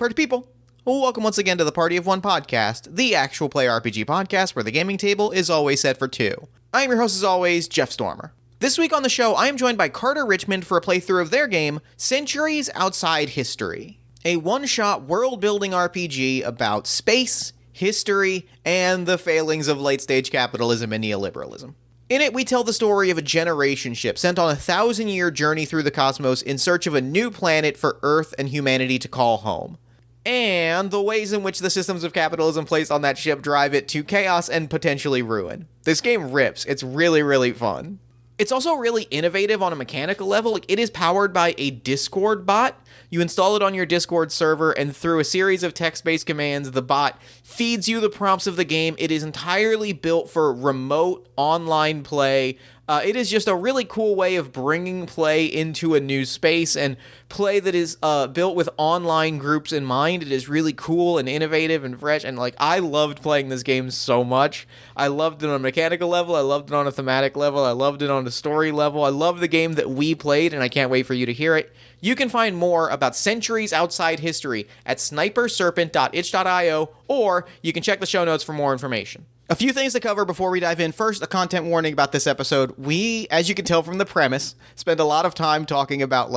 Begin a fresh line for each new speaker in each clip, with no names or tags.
Party people, welcome once again to the Party of One podcast, the actual play RPG podcast where the gaming table is always set for two. I am your host as always, Jeff Stormer. This week on the show, I am joined by Carter Richmond for a playthrough of their game, Centuries Outside History, a one-shot world-building RPG about space, history, and the failings of late-stage capitalism and neoliberalism. In it, we tell the story of a generation ship sent on a 1,000-year journey through the cosmos in search of a new planet for Earth and humanity to call home, and the ways in which the systems of capitalism placed on that ship drive it to chaos and potentially ruin. This game rips. It's really, really fun. It's also really innovative on a mechanical level. It is powered by a Discord bot. You install it on your Discord server, and through a series of text-based commands, the bot feeds you the prompts of the game. It is entirely built for remote online play. It is just a really cool way of bringing play into a new space, and play that is built with online groups in mind. It is really cool and innovative and fresh, and I loved playing this game so much. I loved it on a mechanical level, I loved it on a thematic level, I loved it on a story level, I love the game that we played, and I can't wait for you to hear it. You can find more about Centuries Outside History at sniperserpent.itch.io, or you can check the show notes for more information. A few things to cover before we dive in. First, a content warning about this episode. We, as you can tell from the premise, spend a lot of time talking about,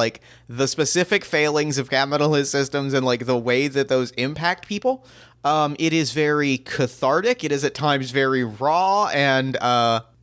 the specific failings of capitalist systems and, the way that those impact people. It is very cathartic. It is at times very raw, and,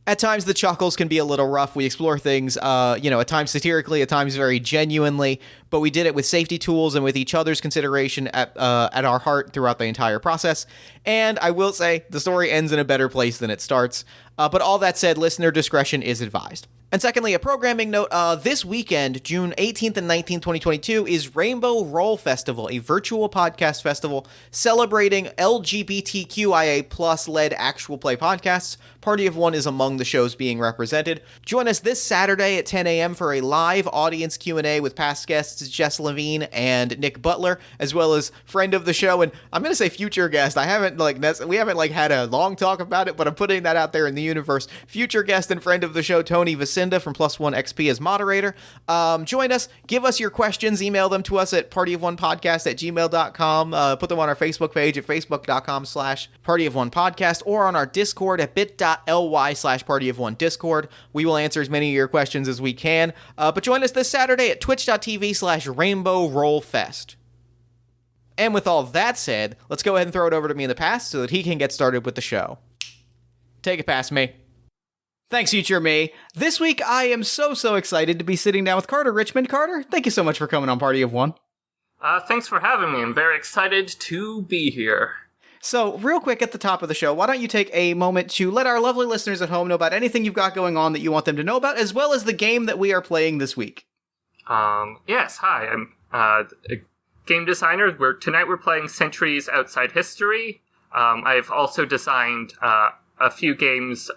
at times the chuckles can be a little rough. We explore things, at times satirically, at times very genuinely, but we did it with safety tools and with each other's consideration at our heart throughout the entire process. And I will say, the story ends in a better place than it starts. But all that said, listener discretion is advised. And secondly, a programming note, this weekend, June 18th and 19th, 2022, is Rainbow Roll Festival, a virtual podcast festival celebrating LGBTQIA+-led actual play podcasts. Party of One is among the shows being represented. Join us this Saturday at 10 a.m. for a live audience Q&A with past guests Jess Levine and Nick Butler, as well as friend of the show, and I'm going to say future guest. I haven't, we haven't, had a long talk about it, but I'm putting that out there in the universe. Future guest and friend of the show, Tony Vacinda from Plus One XP as moderator. Join us, give us your questions, email them to us at partyofonepodcast@gmail.com, put them on our Facebook page at facebook.com/partyofonepodcast, or on our Discord at bit.ly/partyofonediscord. We will answer as many of your questions as we can, but join us this Saturday at twitch.tv/rainbowrollfest. And with all that said, let's go ahead and throw it over to me in the past so that he can get started with the show. Take it past me. Thanks, future me. This week, I am so excited to be sitting down with Carter Richmond. Carter, thank you so much for coming on Party of One.
Thanks for having me. I'm very excited to be here.
So, real quick at the top of the show, why don't you take a moment to let our lovely listeners at home know about anything you've got going on that you want them to know about, as well as the game that we are playing this week.
Yes, hi. I'm a game designer. Tonight we're playing Centuries Outside History. I've also designed a few games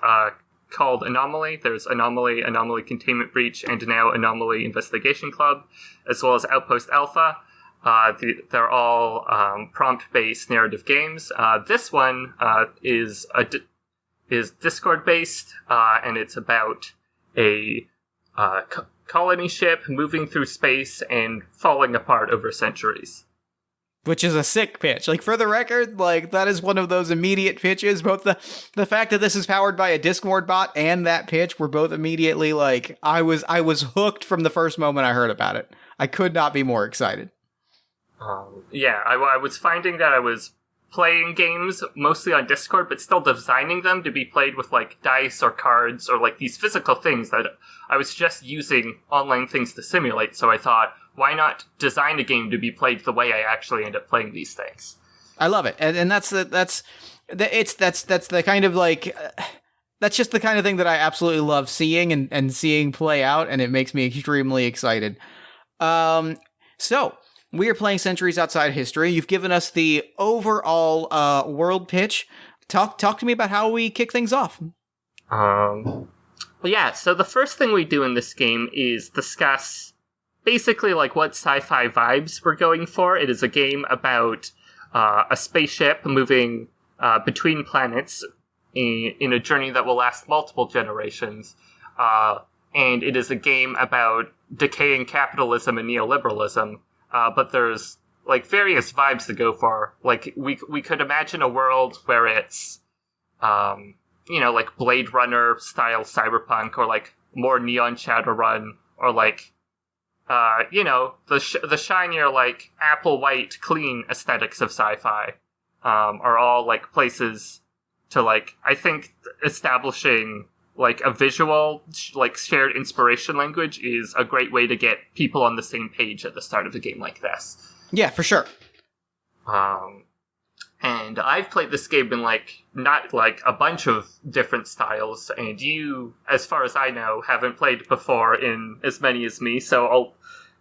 called Anomaly. There's Anomaly, Anomaly Containment Breach, and now Anomaly Investigation Club, as well as Outpost Alpha. They're all prompt-based narrative games. This one is Discord-based, and it's about a colony ship moving through space and falling apart over centuries.
Which is a sick pitch. For the record, that is one of those immediate pitches. Both the fact that this is powered by a Discord bot and that pitch were both immediately, I was hooked from the first moment I heard about it. I could not be more excited.
I was finding that I was playing games mostly on Discord, but still designing them to be played with, dice or cards or, these physical things that I was just using online things to simulate. So I thought, why not design a game to be played the way I actually end up playing these things?
I love it, and that's the kind of that's just the kind of thing that I absolutely love seeing and seeing play out, and it makes me extremely excited. So we are playing Centuries Outside History. You've given us the overall world pitch. Talk to me about how we kick things off.
So the first thing we do in this game is discuss basically what sci-fi vibes we're going for. It is a game about a spaceship moving between planets in a journey that will last multiple generations. And it is a game about decaying capitalism and neoliberalism. But there's like various vibes to go for. Like we could imagine a world where it's like Blade Runner style cyberpunk, or like more Neon Shadowrun, or like the shinier, like apple white clean aesthetics of sci-fi are all like places to, like, I think establishing like a visual like shared inspiration language is a great way to get people on the same page at the start of a game like this.
Yeah, for sure.
And I've played this game in like not like a bunch of different styles, and you, as far as I know, haven't played before in as many as me, so I'll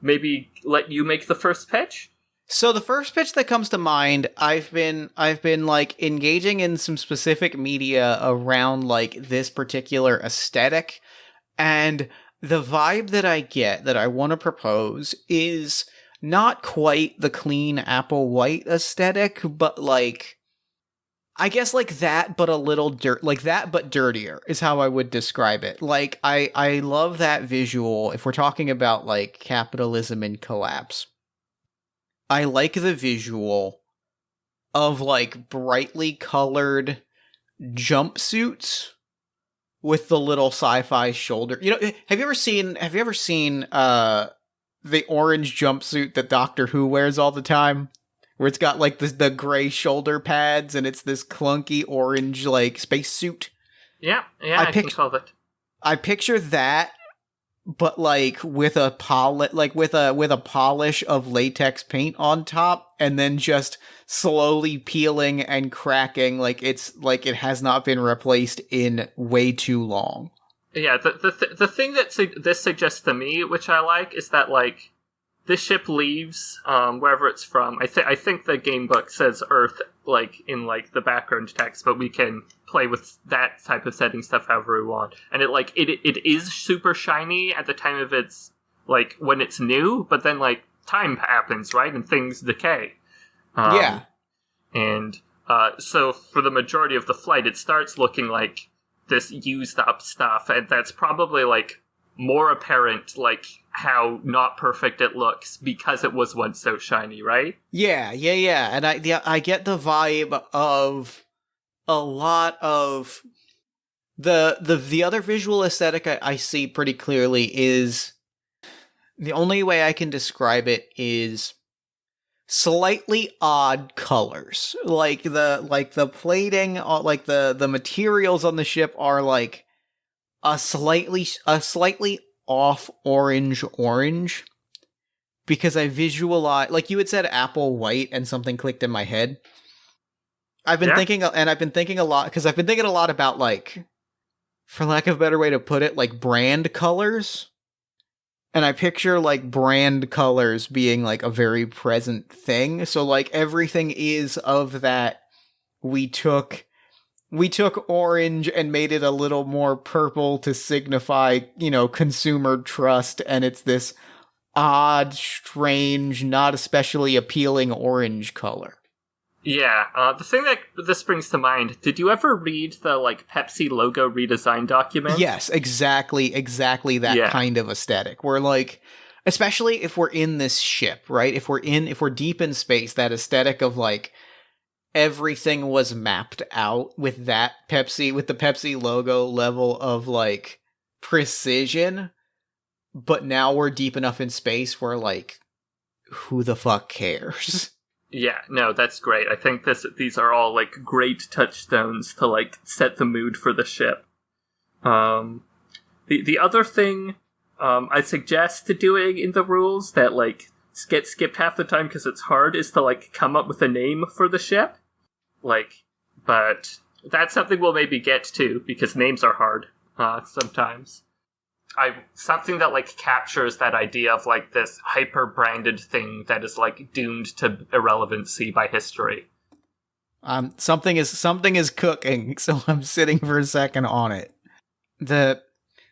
maybe let you make the first pitch.
So the first pitch that comes to mind, I've been like engaging in some specific media around like this particular aesthetic, and the vibe that I get that I want to propose is not quite the clean apple white aesthetic, but like, I guess like that, but a little like that, but dirtier is how I would describe it. Like, I love that visual. If we're talking about like capitalism and collapse, I like the visual of like brightly colored jumpsuits with the little sci-fi shoulder. You know, have you ever seen the orange jumpsuit that Doctor Who wears all the time, where it's got like the gray shoulder pads and it's this clunky orange like spacesuit?
Yeah, I can solve it.
I picture that, but like with a polish of latex paint on top, and then just slowly peeling and cracking like it's like it has not been replaced in way too long.
Yeah, the thing that this suggests to me, which I like, is that like this ship leaves wherever it's from. I think the game book says Earth like in like the background text, but we can play with that type of setting stuff however we want. And it is super shiny at the time of its like when it's new, but then like time happens, right, and things decay.
Yeah,
and so for the majority of the flight, it starts looking like this used up stuff, and that's probably like more apparent like how not perfect it looks because it was once so shiny, right?
Yeah, and I get the vibe of a lot of the other visual aesthetic I see pretty clearly is, the only way I can describe it is slightly odd colors. Like the plating, like the materials on the ship are like a slightly off orange, because I visualize, like you had said, apple white, and something clicked in my head. I've been thinking a lot, because I've been thinking a lot about, like, for lack of a better way to put it, like brand colors. And I picture like brand colors being like a very present thing. So like everything is of that. We took orange and made it a little more purple to signify, consumer trust, and it's this odd, strange, not especially appealing orange color.
Yeah, the thing that this brings to mind, did you ever read the like Pepsi logo redesign document?
Yes, exactly that kind of aesthetic. Where like, especially if we're in this ship, right? If we're deep in space, that aesthetic of like everything was mapped out with the Pepsi logo level of like precision, but now we're deep enough in space where like, who the fuck cares?
Yeah, no, that's great. I think these are all like great touchstones to like set the mood for the ship. The other thing I suggest doing in the rules that like get skipped half the time because it's hard is to like come up with a name for the ship. Like, but that's something we'll maybe get to because names are hard sometimes. Something that like captures that idea of like this hyper branded thing that is like doomed to irrelevancy by history.
Something is cooking, so I'm sitting for a second on it. The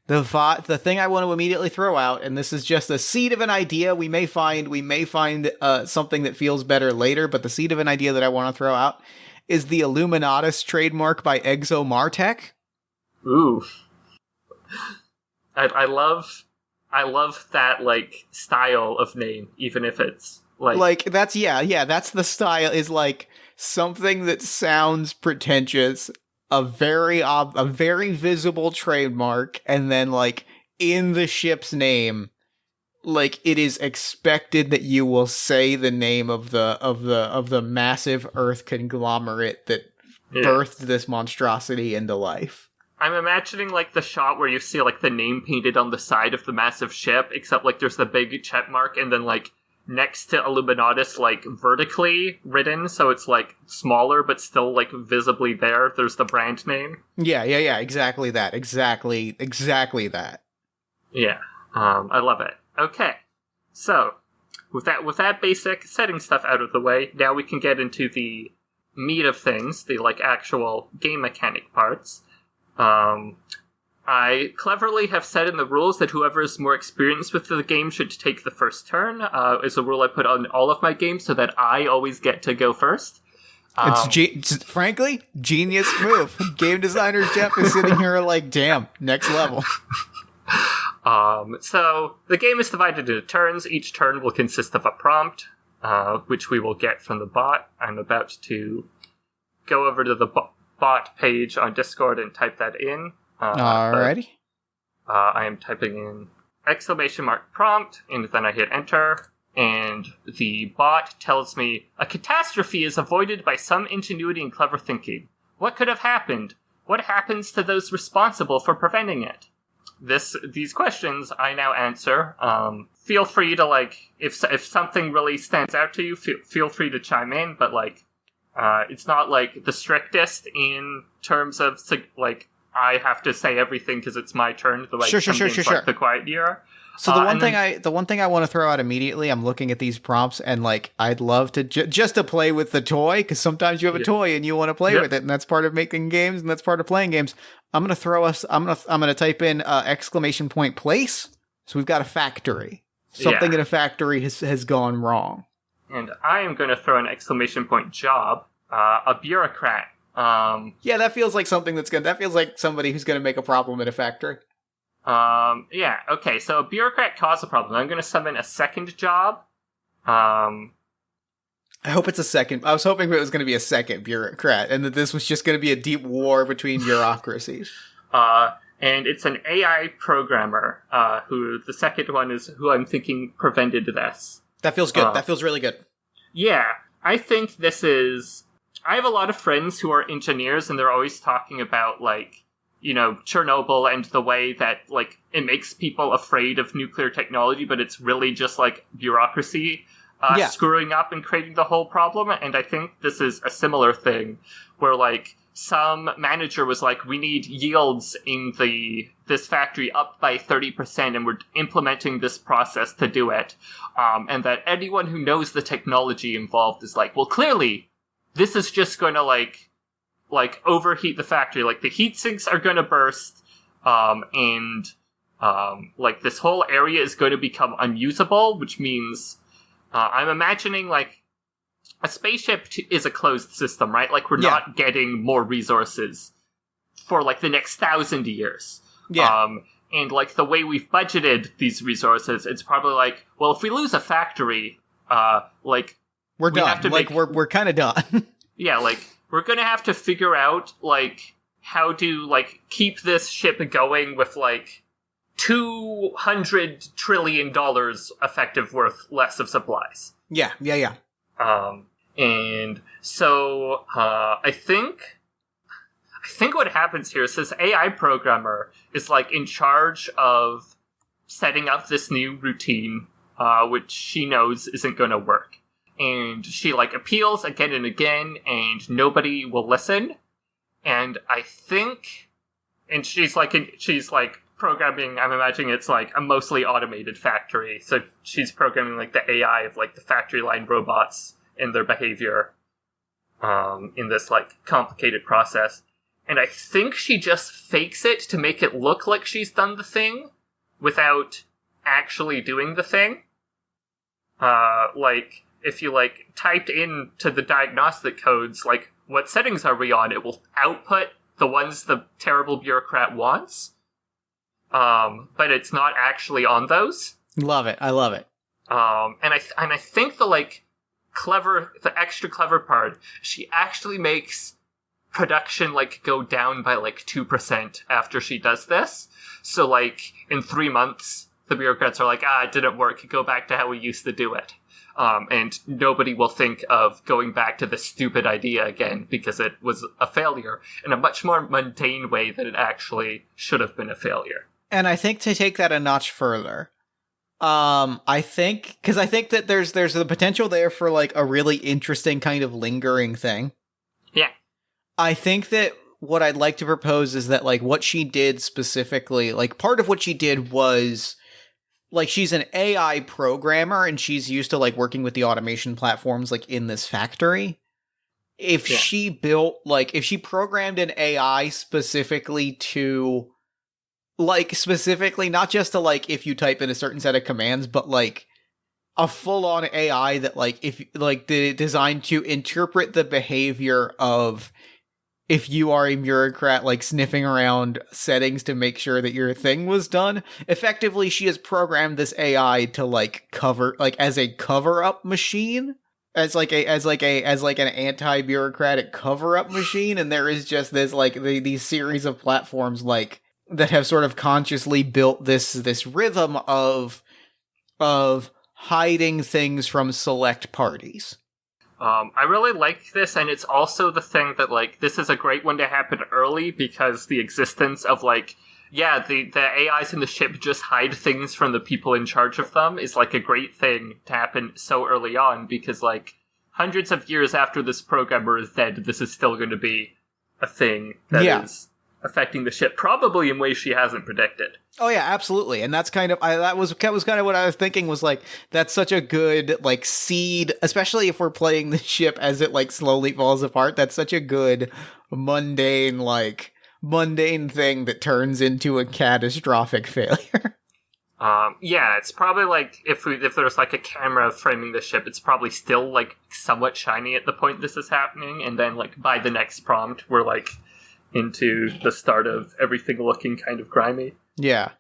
thing I want to immediately throw out, and this is just a seed of an idea. We may find something that feels better later, but the seed of an idea that I want to throw out is the Illuminatus trademark by ExoMartech.
Ooh. I love that like style of name, even if it's
Like that's that's the style, is like something that sounds pretentious, a very visible trademark, and then like in the ship's name, like it is expected that you will say the name of the massive Earth conglomerate that birthed this monstrosity into life.
I'm imagining like the shot where you see like the name painted on the side of the massive ship, except like there's the big check mark, and then like next to Illuminatus, like vertically written, so it's like smaller but still like visibly there. There's the brand name.
Yeah, exactly that. Exactly that.
Yeah, I love it. Okay, so with that basic setting stuff out of the way, now we can get into the meat of things, the like actual game mechanic parts. I cleverly have said in the rules that whoever is more experienced with the game should take the first turn. Is a rule I put on all of my games so that I always get to go first.
It's frankly, genius move. Game designer Jeff is sitting here like, damn, next level.
So the game is divided into turns. Each turn will consist of a prompt, which we will get from the bot. I'm about to go over to the bot page on Discord and type that in.
Alrighty.
I am typing in !prompt, and then I hit enter, and the bot tells me, a catastrophe is avoided by some ingenuity and clever thinking. What could have happened? What happens to those responsible for preventing it? These questions I now answer. Feel free to, like, if something really stands out to you, feel free to chime in, but, like, it's not, like, the strictest in terms of, like, I have to say everything because it's my turn. Like,
sure.
Like the Quiet Year.
So the one thing I want to throw out immediately, I'm looking at these prompts and like I'd love to just to play with the toy, because sometimes you have a toy and you want to play with it, and that's part of making games and that's part of playing games. I'm gonna type in ! Place. So we've got a factory. Something in a factory has gone wrong.
And I am going to throw an ! Job. A bureaucrat.
Yeah, that feels like something that feels like somebody who's gonna make a problem in a factory.
Yeah, okay, so a bureaucrat caused a problem. I'm gonna summon a second job.
I hope it's a second. I was hoping it was gonna be a second bureaucrat, and that this was just gonna be a deep war between bureaucracies.
And it's an AI programmer, who the second one is who I'm thinking prevented this.
That feels good. That feels really good.
Yeah, I think this is... I have a lot of friends who are engineers, and they're always talking about, like, you know, Chernobyl and the way that, like, it makes people afraid of nuclear technology, but it's really just, like, bureaucracy screwing up and creating the whole problem. And I think this is a similar thing, where, like, some manager was like, we need yields in this factory up by 30%, and we're implementing this process to do it. And that anyone who knows the technology involved is like, well, clearly... this is just going to, like overheat the factory. Like, the heat sinks are going to burst, and like, this whole area is going to become unusable, which means, I'm imagining, like, a spaceship is a closed system, right? Like, we're not getting more resources for, like, the next 1,000 years. Yeah. And, like, the way we've budgeted these resources, it's probably like, well, if we lose a factory, like...
we're done. We're kind of done.
Yeah, like, we're gonna have to figure out, like, how to, like, keep this ship going with, like, $200 trillion effective worth less of supplies.
Yeah.
And so, I think what happens here is this AI programmer is, like, in charge of setting up this new routine, which she knows isn't gonna work. And she, like, appeals again and again, and nobody will listen. And I think... and she's programming, I'm imagining it's, like, a mostly automated factory. So she's programming, like, the AI of, like, the factory line robots and their behavior in this, like, complicated process. And I think she just fakes it to make it look like she's done the thing without actually doing the thing. Like... if you, like, typed into the diagnostic codes, like, what settings are we on, it will output the ones the terrible bureaucrat wants. But it's not actually on those.
Love it. I love it.
And I think the extra clever part, she actually makes production go down by 2% after she does this. So in 3 months, the bureaucrats are it didn't work. Go back to how we used to do it. And nobody will think of going back to the stupid idea again because it was a failure in a much more mundane way than it actually should have been a failure.
And I think to take that a notch further, I think that there's the potential there for a really interesting kind of lingering thing.
Yeah.
I think that what I'd like to propose is that what she did specifically, part of what she did was she's an AI programmer and she's used to working with the automation platforms in this factory. If she built if she programmed an AI specifically to specifically not just to if you type in a certain set of commands, but a full-on AI that if designed to interpret the behavior of if you are a bureaucrat sniffing around settings to make sure that your thing was done. Effectively, she has programmed this AI to cover as a cover-up machine, as an anti-bureaucratic cover-up machine, and there is just this these series of platforms that have sort of consciously built this rhythm of hiding things from select parties.
I really like this, and it's also the thing that, this is a great one to happen early, because the existence of, the AIs in the ship just hide things from the people in charge of them is, a great thing to happen so early on, because, hundreds of years after this programmer is dead, this is still going to be a thing that is affecting the ship, probably in ways she hasn't predicted.
Oh yeah, absolutely. And that's kind of that was kind of what I was thinking was that's such a good seed, especially if we're playing the ship as it slowly falls apart. That's such a good mundane thing that turns into a catastrophic failure.
It's probably if there's a camera framing the ship, it's probably still somewhat shiny at the point this is happening, and then by the next prompt we're into the start of everything looking kind of grimy.
Yeah.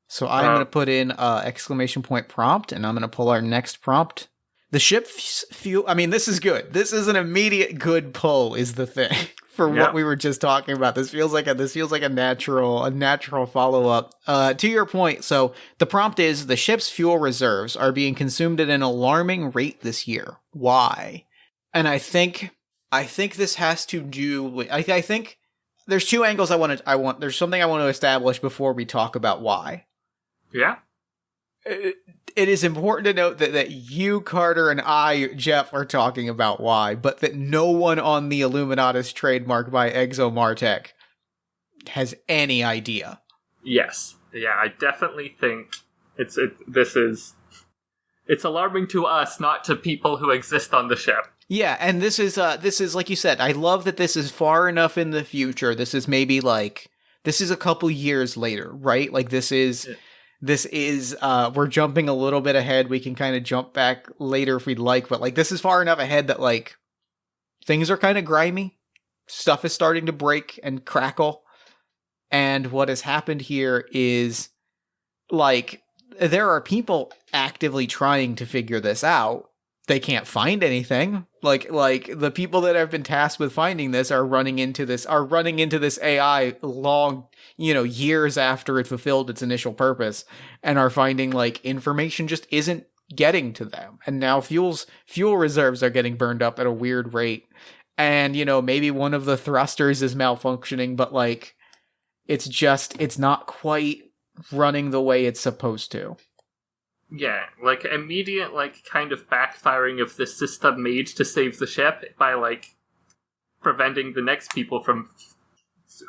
So I'm going to put in exclamation point prompt, and I'm going to pull our next prompt. The ship's fuel. I mean, this is good. This is an immediate good pull, is the thing for what we were just talking about. This feels like a natural follow up. To your point. So the prompt is the ship's fuel reserves are being consumed at an alarming rate this year. Why? And I think this has to do with. I think. There's two angles there's something I want to establish before we talk about why.
Yeah.
It is important to note that you, Carter, and I, Jeff, are talking about why, but that no one on the Illuminatus trademark by ExoMartech has any idea.
Yes. Yeah, I definitely think it's alarming to us, not to people who exist on the ship.
Yeah, and this is like you said, I love that this is far enough in the future. This is maybe this is a couple years later, right? We're jumping a little bit ahead. We can kind of jump back later if we'd like, but this is far enough ahead that things are kind of grimy. Stuff is starting to break and crackle. And what has happened here is there are people actively trying to figure this out. They can't find anything. The people that have been tasked with finding this are running into this AI long, years after it fulfilled its initial purpose, and are finding information just isn't getting to them. And now fuel reserves are getting burned up at a weird rate. And, maybe one of the thrusters is malfunctioning, but it's not quite running the way it's supposed to.
Yeah, immediate, kind of backfiring of the system made to save the ship by, preventing the next people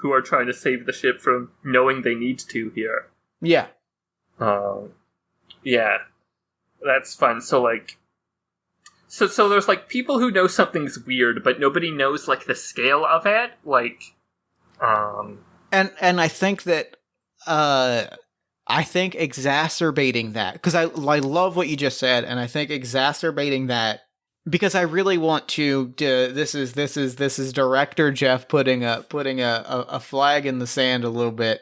who are trying to save the ship from knowing they need to here.
Yeah.
Yeah. That's fun. So, so there's, people who know something's weird, but nobody knows, the scale of it.
And I think that, I think exacerbating that, because I love what you just said, and I think exacerbating that, because I really want to. This is director Jeff putting a flag in the sand a little bit.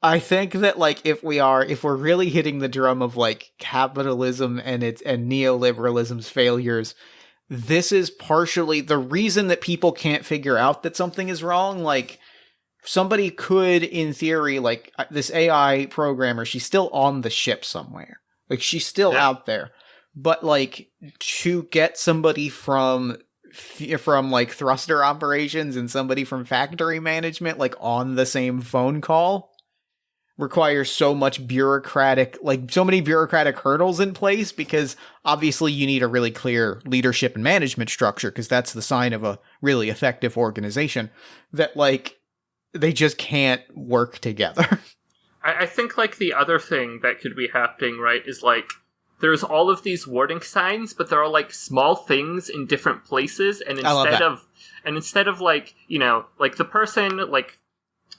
I think that like if we're really hitting the drum of like capitalism and neoliberalism's failures, this is partially the reason that people can't figure out that something is wrong. Like somebody could, in theory, like this AI programmer, she's still on the ship somewhere. Like she's still out there, but like to get somebody from like thruster operations and somebody from factory management like on the same phone call requires so many bureaucratic hurdles in place, because obviously you need a really clear leadership and management structure, because that's the sign of a really effective organization, that like they just can't work together.
I think like the other thing that could be happening, right, is like there's all of these warning signs, but there are like small things in different places, and instead of like, you know, like the person like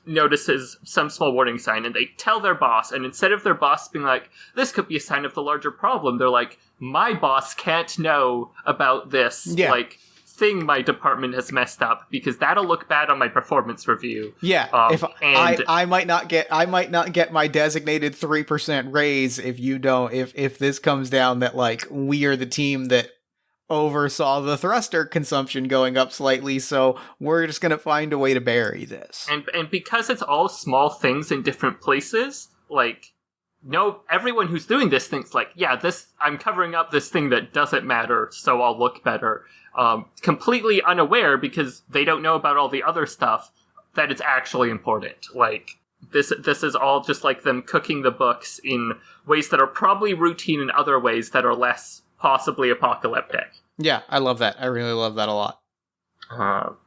notices some small warning sign and they tell their boss, and instead of their boss being like, this could be a sign of the larger problem, they're like, my boss can't know about this like thing my department has messed up, because that'll look bad on my performance review.
If I might not get my designated 3% raise if you don't, if this comes down that like we are the team that oversaw the thruster consumption going up slightly, so we're just gonna find a way to bury this.
And because it's all small things in different places, like, no, everyone who's doing this thinks like, yeah, I'm covering up this thing that doesn't matter, so I'll look better. Completely unaware, because they don't know about all the other stuff, that it's actually important. Like, this is all just like them cooking the books in ways that are probably routine in other ways that are less possibly apocalyptic.
Yeah, I love that. I really love that a lot.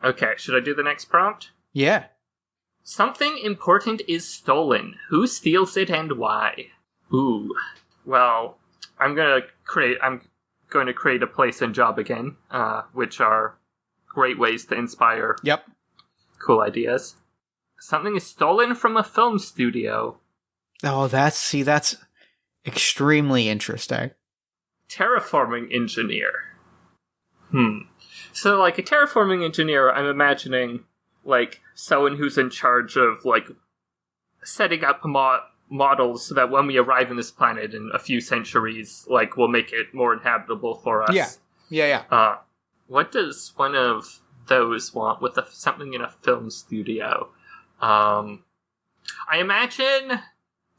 Okay, should I do the next prompt?
Yeah.
Something important is stolen. Who steals it and why? Ooh. Well, I'm going to create a place and job again, which are great ways to inspire cool ideas. Something is stolen from a film studio.
Oh, that's extremely interesting.
Terraforming engineer. So, like, a terraforming engineer, I'm imagining, like, someone who's in charge of, like, setting up models so that when we arrive on this planet in a few centuries, like, we'll make it more inhabitable for us.
Yeah.
What does one of those want with something in a film studio? I imagine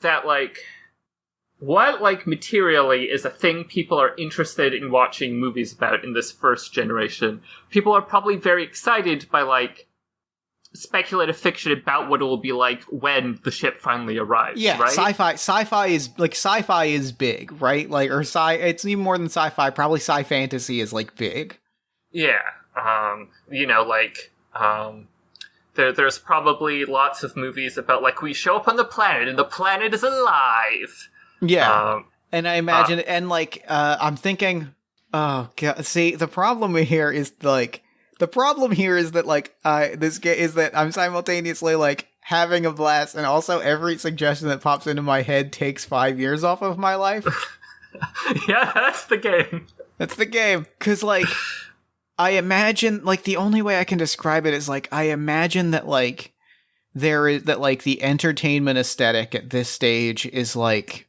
that, like, what, like, materially is a thing people are interested in watching movies about in this first generation? People are probably very excited by, like, speculative fiction about what it will be like when the ship finally arrives, right?
Sci-fi is big, right? Like, or it's even more than sci-fi, probably sci-fantasy is, like, big.
Yeah. You know, like, there's probably lots of movies about, like, we show up on the planet and the planet is alive.
Yeah, and I imagine, and like, I'm thinking, oh god, see, the problem here is that I'm simultaneously like having a blast, and also every suggestion that pops into my head takes 5 years off of my life.
Yeah, that's the game.
That's the game, because like, I imagine, like, the only way I can describe it is like, I imagine that like the entertainment aesthetic at this stage is like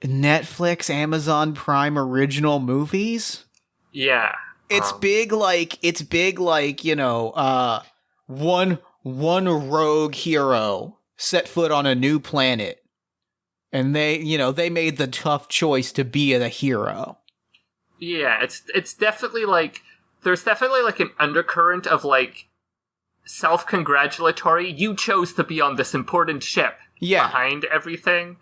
Netflix, Amazon Prime original movies.
Yeah.
It's big like, you know, one rogue hero set foot on a new planet, and they made the tough choice to be a hero.
Yeah, it's definitely like, there's definitely like an undercurrent of like self-congratulatory, you chose to be on this important ship behind everything.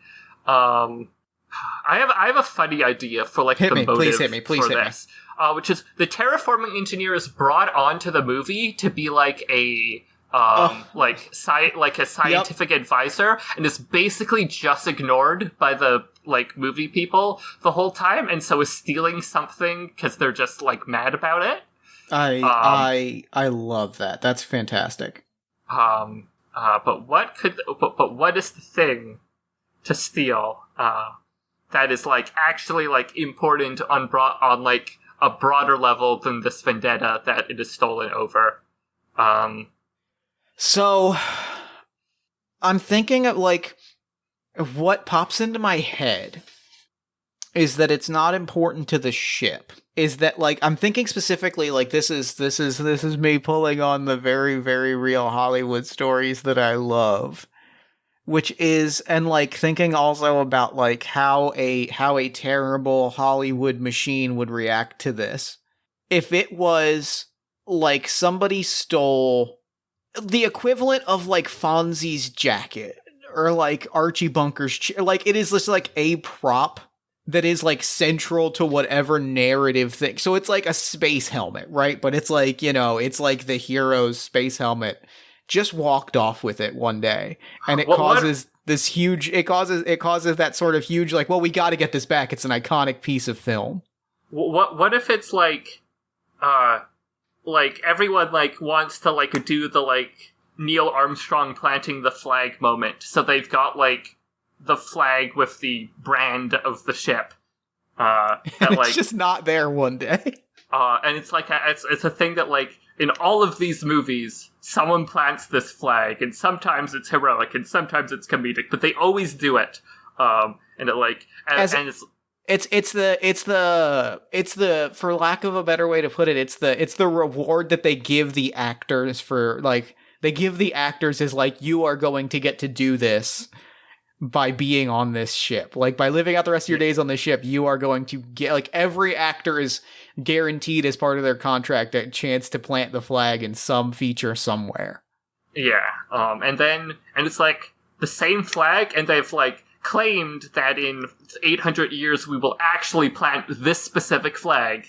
I have a funny idea for like motive
please hit me.
this. Which is the terraforming engineer is brought onto the movie to be like a scientific advisor, and is basically just ignored by the like movie people the whole time, and so is stealing something because they're just like mad about it.
I love that. That's fantastic.
But what is the thing to steal that is like actually like important on like a broader level than this vendetta that it is stolen over?
So I'm thinking of like, what pops into my head is that it's not important to the ship. Is that, like, I'm thinking specifically, like, this is me pulling on the very, very real Hollywood stories that I love, which is, and like thinking also about like how a terrible Hollywood machine would react to this. If it was like somebody stole the equivalent of like Fonzie's jacket or like Archie Bunker's like it is just like a prop that is like central to whatever narrative thing. So it's like a space helmet, right? But it's like, you know, it's like the hero's space helmet just walked off with it one day, and it causes this huge, it causes that sort of huge, like, well, we got to get this back. It's an iconic piece of film.
What if it's like everyone like wants to like do the like Neil Armstrong planting the flag moment, so they've got like the flag with the brand of the ship. That,
it's
like,
just not there one day.
And it's like it's a thing that like in all of these movies, someone plants this flag, and sometimes it's heroic, and sometimes it's comedic, but they always do it. And it like and it's the for lack of a better way to put it, it's the reward that they give the actors for like they give the actors is like, you are going to get to do this by being on this ship. Like, by living out the rest of your days on this ship, you are going to get, like, every actor is guaranteed as part of their contract a chance to plant the flag in some feature somewhere. Yeah. And it's like the same flag, and they've like claimed that in 800 years we will actually plant this specific flag,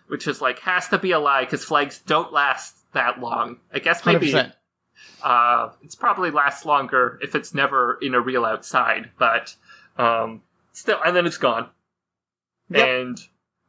which is like has to be a lie because flags don't last that long. I guess maybe
100%.
It's probably lasts longer if it's never in a real outside, but still, and then it's gone. Yep. And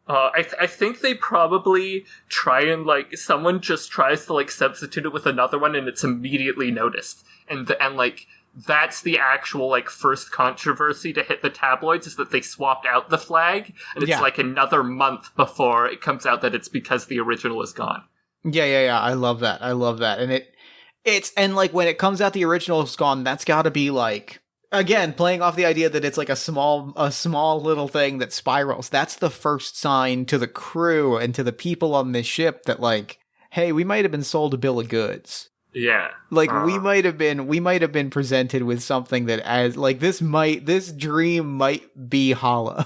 I think they probably try and like someone just tries to like substitute it with another one, and it's immediately noticed. And like that's the actual like first controversy to hit the tabloids, is that they swapped out the flag, and it's like another month before it comes out that it's because the original is gone.
Yeah. I love that. And it's and like when it comes out the original is gone, that's got to be like, again, playing off the idea that it's like a small little thing that spirals. That's the first sign to the crew and to the people on this ship that like, hey, we might have been sold a bill of goods.
Yeah.
Like we might have been presented with something that as like this dream might be hollow.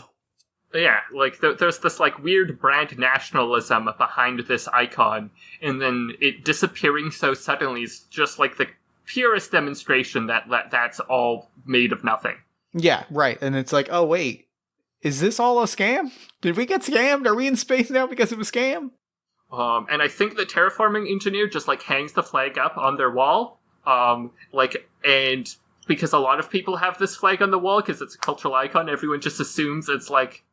Yeah, like there's this like weird brand nationalism behind this icon, and then it disappearing so suddenly is just like the purest demonstration that that's all made of nothing.
Yeah, right. And it's like, oh wait, is this all a scam? Did we get scammed? Are we in space now because of a scam?
And I think the terraforming engineer just like hangs the flag up on their wall, and because a lot of people have this flag on the wall because it's a cultural icon, everyone just assumes it's like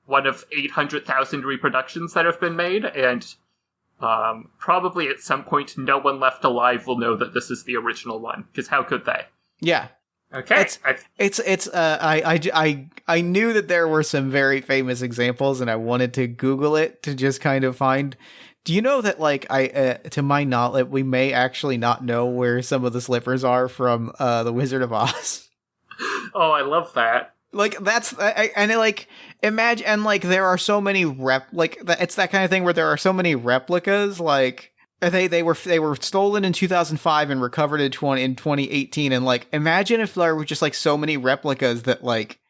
one of 800,000 reproductions that have been made, and probably at some point no one left alive will know that this is the original one, because how could they?
Yeah.
Okay.
I knew that there were some very famous examples, and I wanted to Google it to just kind of find. Do you know that, like, to my knowledge, we may actually not know where some of the slippers are from The Wizard of Oz?
Oh, I love that.
Like, that's, imagine, and, like, there are so many it's that kind of thing where there are so many replicas, like, they were stolen in 2005 and recovered in 2018, and, like, imagine if there were just, like, so many replicas that, like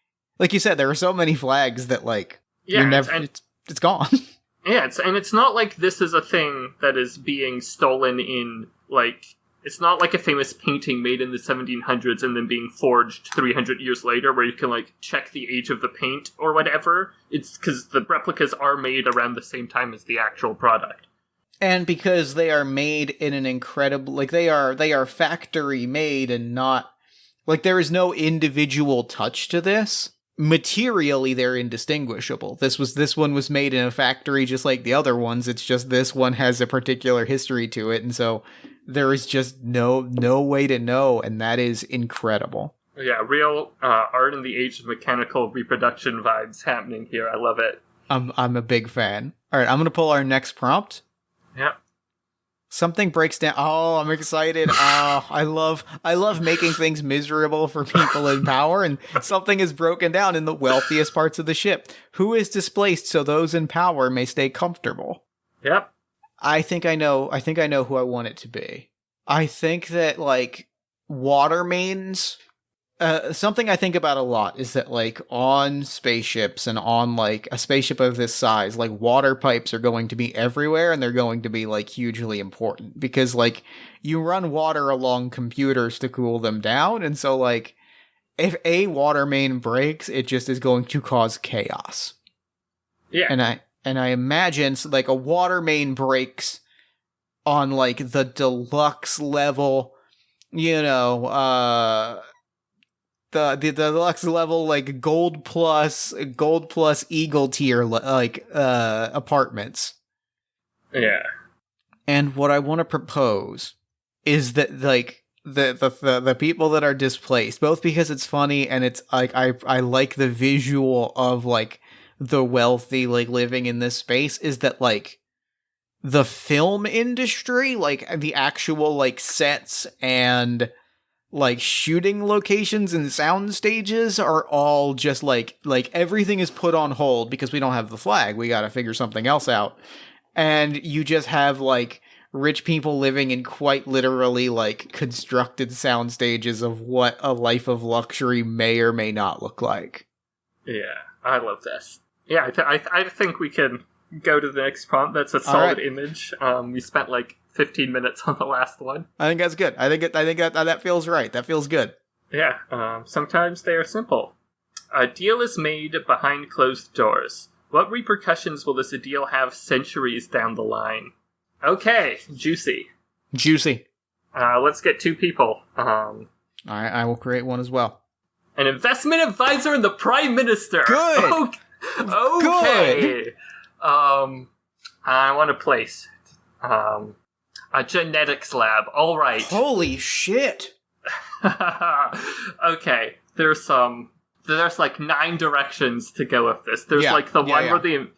you said, there are so many flags that, like, it's gone.
Yeah, it's not like this is a thing that is being stolen in, like, it's not like a famous painting made in the 1700s and then being forged 300 years later where you can, like, check the age of the paint or whatever. It's because the replicas are made around the same time as the actual product.
And because they are made in an incredible, like, they are factory made and not, like, there is no individual touch to this. Materially, they're indistinguishable. This one was made in a factory just like the other ones. It's just this one has a particular history to it, and so there is just no way to know, and that is incredible.
Yeah, real art in the age of mechanical reproduction vibes happening here. I love it.
I'm a big fan. All right, I'm gonna pull our next prompt.
Yeah.
Something breaks down. Oh, I'm excited. Oh, I love making things miserable for people in power, and something is broken down in the wealthiest parts of the ship. Who is displaced so those in power may stay comfortable?
Yep.
I think I know who I want it to be. I think that, like, water mains, something I think about a lot is that, like, on spaceships and on, like, a spaceship of this size, like, water pipes are going to be everywhere, and they're going to be, like, hugely important because, like, you run water along computers to cool them down, and so, like, if a water main breaks, it just is going to cause chaos.
Yeah.
And I imagine, so, like, a water main breaks on, like, the deluxe level, you know, the deluxe level, like, gold plus eagle tier, like, apartments.
Yeah.
And what I want to propose is that, like, the people that are displaced, both because it's funny and it's, like, I like the visual of, like, the wealthy, like, living in this space, is that, like, the film industry, like, the actual, like, sets and, like, shooting locations and sound stages are all just, like, everything is put on hold because we don't have the flag. We gotta figure something else out. And you just have, like, rich people living in quite literally, like, constructed sound stages of what a life of luxury may or may not look like.
Yeah, I love this. Yeah, I think we can go to the next prompt. That's a solid image. We spent like 15 minutes on the last one.
I think that's good. I think that feels right. That feels good.
Yeah, sometimes they are simple. A deal is made behind closed doors. What repercussions will this deal have centuries down the line? Okay, juicy. Let's get two people.
I will create one as well.
An investment advisor and the Prime Minister.
Good.
Okay.
Good.
I want a place. A genetics lab. All right.
Holy shit.
Okay. There's like 9 directions to go with this. There's like the one where the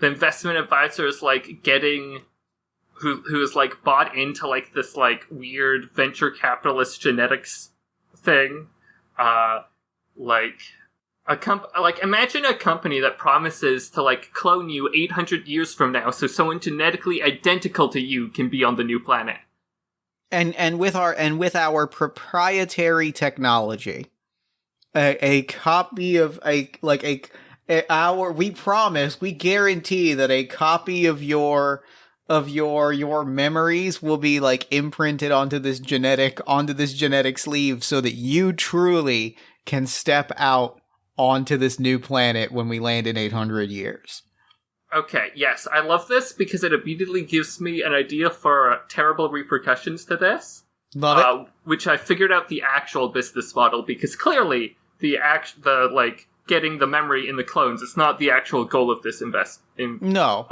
investment advisor is like getting who is like bought into like this like weird venture capitalist genetics thing. Imagine a company that promises to like clone you 800 years from now so someone genetically identical to you can be on the new planet.
And with our proprietary technology, a copy of we guarantee that a copy of your memories will be like imprinted onto this genetic sleeve so that you truly can step out onto this new planet when we land in 800 years.
Okay, yes, I love this because it immediately gives me an idea for terrible repercussions to this.
Love it.
Which I figured out the actual business model because clearly the getting the memory in the clones is not the actual goal of this operation.
No.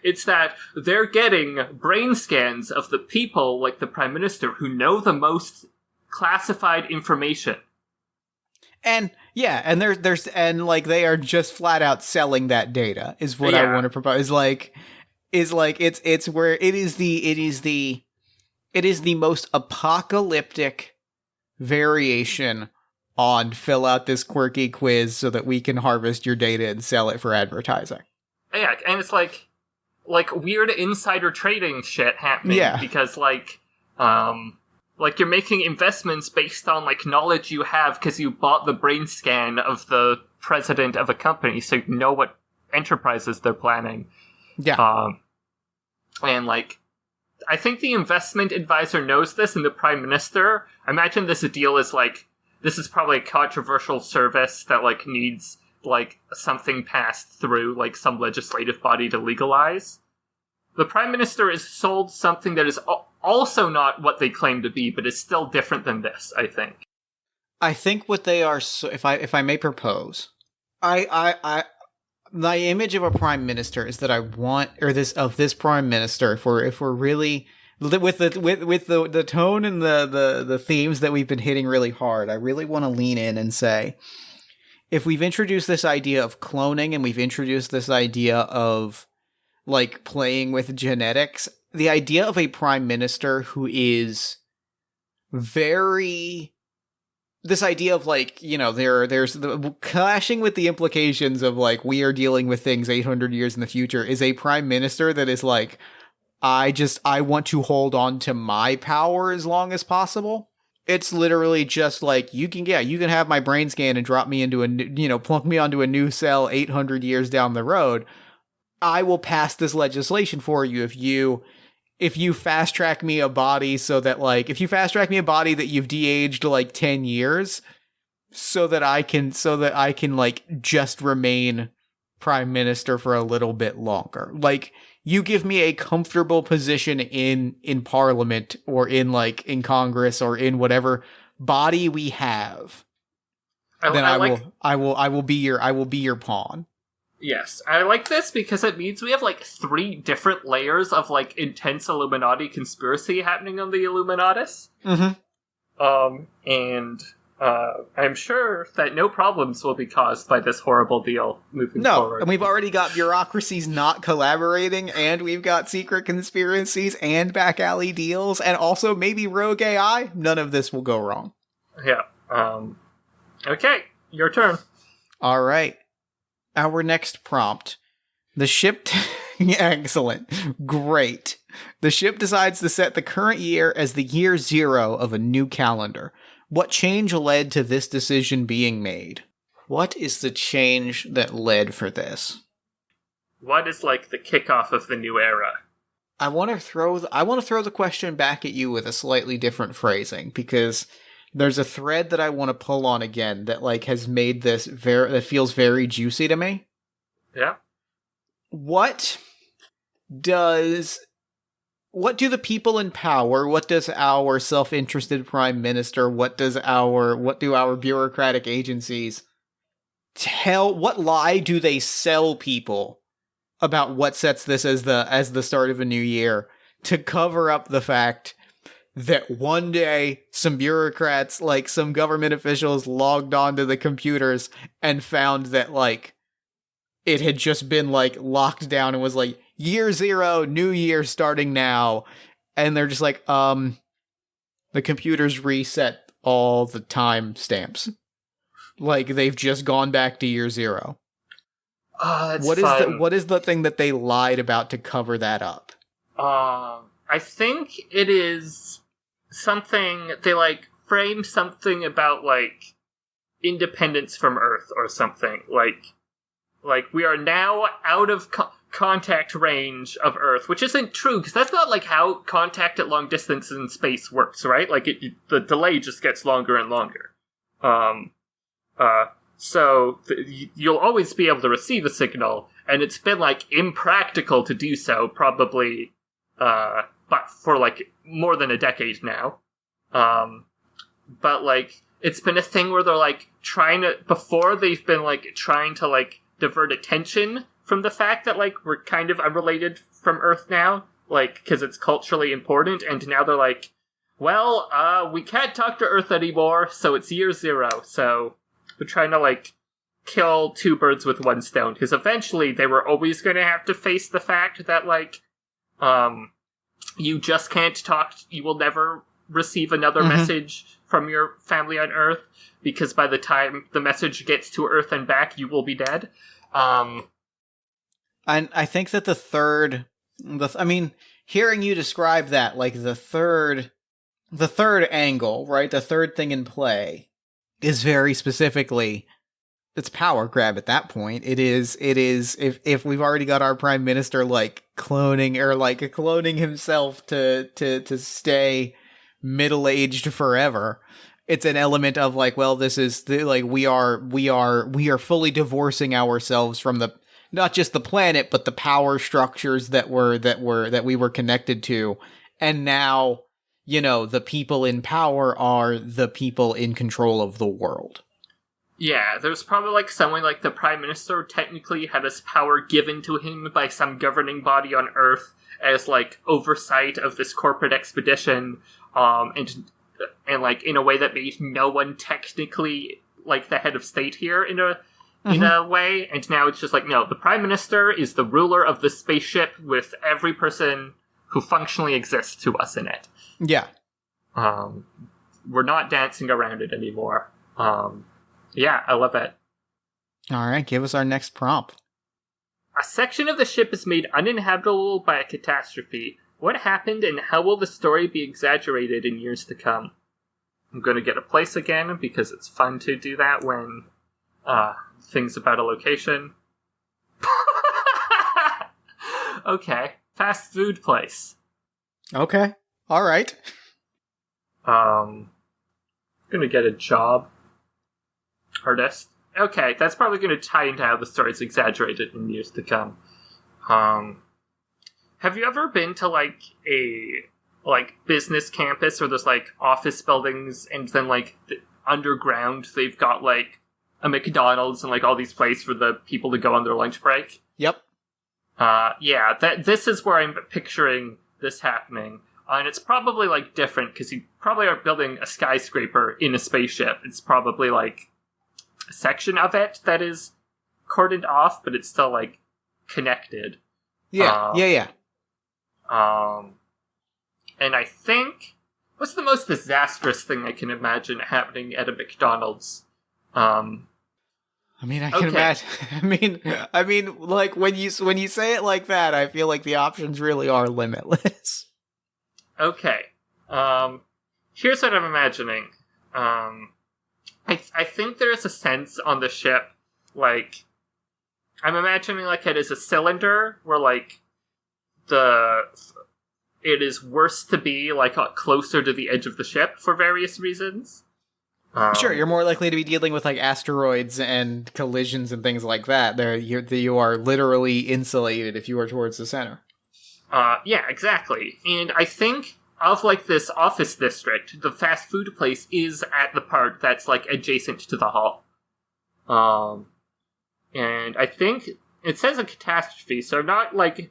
It's that they're getting brain scans of the people, like the Prime Minister, who know the most classified information.
And yeah, and there's they are just flat out selling that data is what I want to propose. It's where it is the most apocalyptic variation on fill out this quirky quiz so that we can harvest your data and sell it for advertising.
Yeah, and it's like weird insider trading shit happening. Yeah. Because you're making investments based on like knowledge you have because you bought the brain scan of the president of a company, so you know what enterprises they're planning.
Yeah.
And like, I think the investment advisor knows this, and the Prime Minister. I imagine this deal is like, this is probably a controversial service that like needs like something passed through like some legislative body to legalize. The Prime Minister is sold something that is also not what they claim to be, but is still different than this, I think.
I think what they are, if I may propose, my image of a Prime Minister is that I want, of this Prime Minister, if we're really with the tone and the themes that we've been hitting really hard, I really want to lean in and say, if we've introduced this idea of cloning and we've introduced this idea of like playing with genetics, the idea of a prime minister who is very... This idea of, like, you know, there's the clashing with the implications of, like, we are dealing with things 800 years in the future is a prime minister that is like, I want to hold on to my power as long as possible. It's literally just like, you can have my brain scan and drop me into plunk me onto a new cell 800 years down the road. I will pass this legislation for you if you fast track me a body so that, like, if you fast track me a body that you've de-aged like 10 years so that I can like just remain prime minister for a little bit longer. Like, you give me a comfortable position in parliament or in Congress or in whatever body we have. I will be your pawn.
Yes, I like this because it means we have, like, 3 different layers of, like, intense Illuminati conspiracy happening on the Illuminatus.
Mm-hmm.
And I'm sure that no problems will be caused by this horrible deal moving forward.
And we've already got bureaucracies not collaborating, and we've got secret conspiracies and back alley deals, and also maybe rogue AI. None of this will go wrong.
Yeah. Okay, your turn.
All right. Our next prompt. The ship... Excellent. Great. The ship decides to set the current year as the year 0 of a new calendar. What change led to this decision being made? What is the change that led for this?
What is, like, the kickoff of the new era?
I want to throw the question back at you with a slightly different phrasing, because there's a thread that I want to pull on again that, like, has made this that feels very juicy to me.
Yeah.
What do the people in power, what does our self-interested prime minister, what do our bureaucratic agencies what lie do they sell people about what sets this as the start of a new year to cover up the fact that one day some bureaucrats, like some government officials, logged onto the computers and found that, like, it had just been, like, locked down and was like, year 0, new year starting now. And they're just like, the computers reset all the time stamps. Like, they've just gone back to year 0. What is the thing that they lied about to cover that up?
I think it is something, they, like, framed something about, like, independence from Earth or something. Like we are now out of contact range of Earth, which isn't true, because that's not, like, how contact at long distance in space works, right? Like, the delay just gets longer and longer. So you'll always be able to receive a signal, and it's been, like, impractical to do so, probably, but for, like, more than a decade now. But, like, it's been a thing where they're, like, before they've been, like, trying to, like, divert attention from the fact that, like, we're kind of unrelated from Earth now, like, because it's culturally important, and now they're like, well, we can't talk to Earth anymore, so it's year 0, so we're trying to, like, kill 2 birds with 1 stone, because eventually they were always going to have to face the fact that, like, you just can't talk, you will never receive another message from your family on Earth, because by the time the message gets to Earth and back, you will be dead.
And I think that hearing you describe that, like, the third angle, right, the third thing in play, is very specifically, it's power grab at that point. It is, if we've already got our prime minister, like, cloning himself to stay middle-aged forever, it's an element of, like, well, this is like, we are fully divorcing ourselves from the, not just the planet, but the power structures that we were connected to. And now, you know, the people in power are the people in control of the world.
Yeah, there's probably, like, someone like the Prime Minister technically had his power given to him by some governing body on Earth as, like, oversight of this corporate expedition, and like, in a way that made no one technically, like, the head of state here in a way, and now it's just like, no, the Prime Minister is the ruler of the spaceship with every person who functionally exists to us in it.
Yeah.
We're not dancing around it anymore. Yeah, I love it.
All right, give us our next prompt.
A section of the ship is made uninhabitable by a catastrophe. What happened, and how will the story be exaggerated in years to come? I'm going to get a place again, because it's fun to do that when things about a location. Okay, fast food place.
Okay, all right.
I'm going to get a job. Artist. Okay, that's probably going to tie into how the story's exaggerated in years to come. Have you ever been to, like, a, like, business campus where there's, like, office buildings, and then, like, underground they've got, like, a McDonald's and, like, all these places for the people to go on their lunch break?
Yep.
Yeah, this is where I'm picturing this happening. And it's probably, like, different, because you probably aren't building a skyscraper in a spaceship. It's probably, like, a section of it that is cordoned off, but it's still, like, connected.
Yeah, yeah.
And I think, what's the most disastrous thing I can imagine happening at a McDonald's?
I mean, I can imagine. I mean, like when you say it like that, I feel like the options really are limitless.
Okay. Here's what I'm imagining. I think there's a sense on the ship, like, I'm imagining like it is a cylinder where like it is worse to be like closer to the edge of the ship for various reasons.
Sure, you're more likely to be dealing with like asteroids and collisions and things like that. You are literally insulated if you are towards the center.
Yeah, exactly. And I think of like this office district, the fast food place is at the part that's like adjacent to the hall. And I think it says a catastrophe, so not like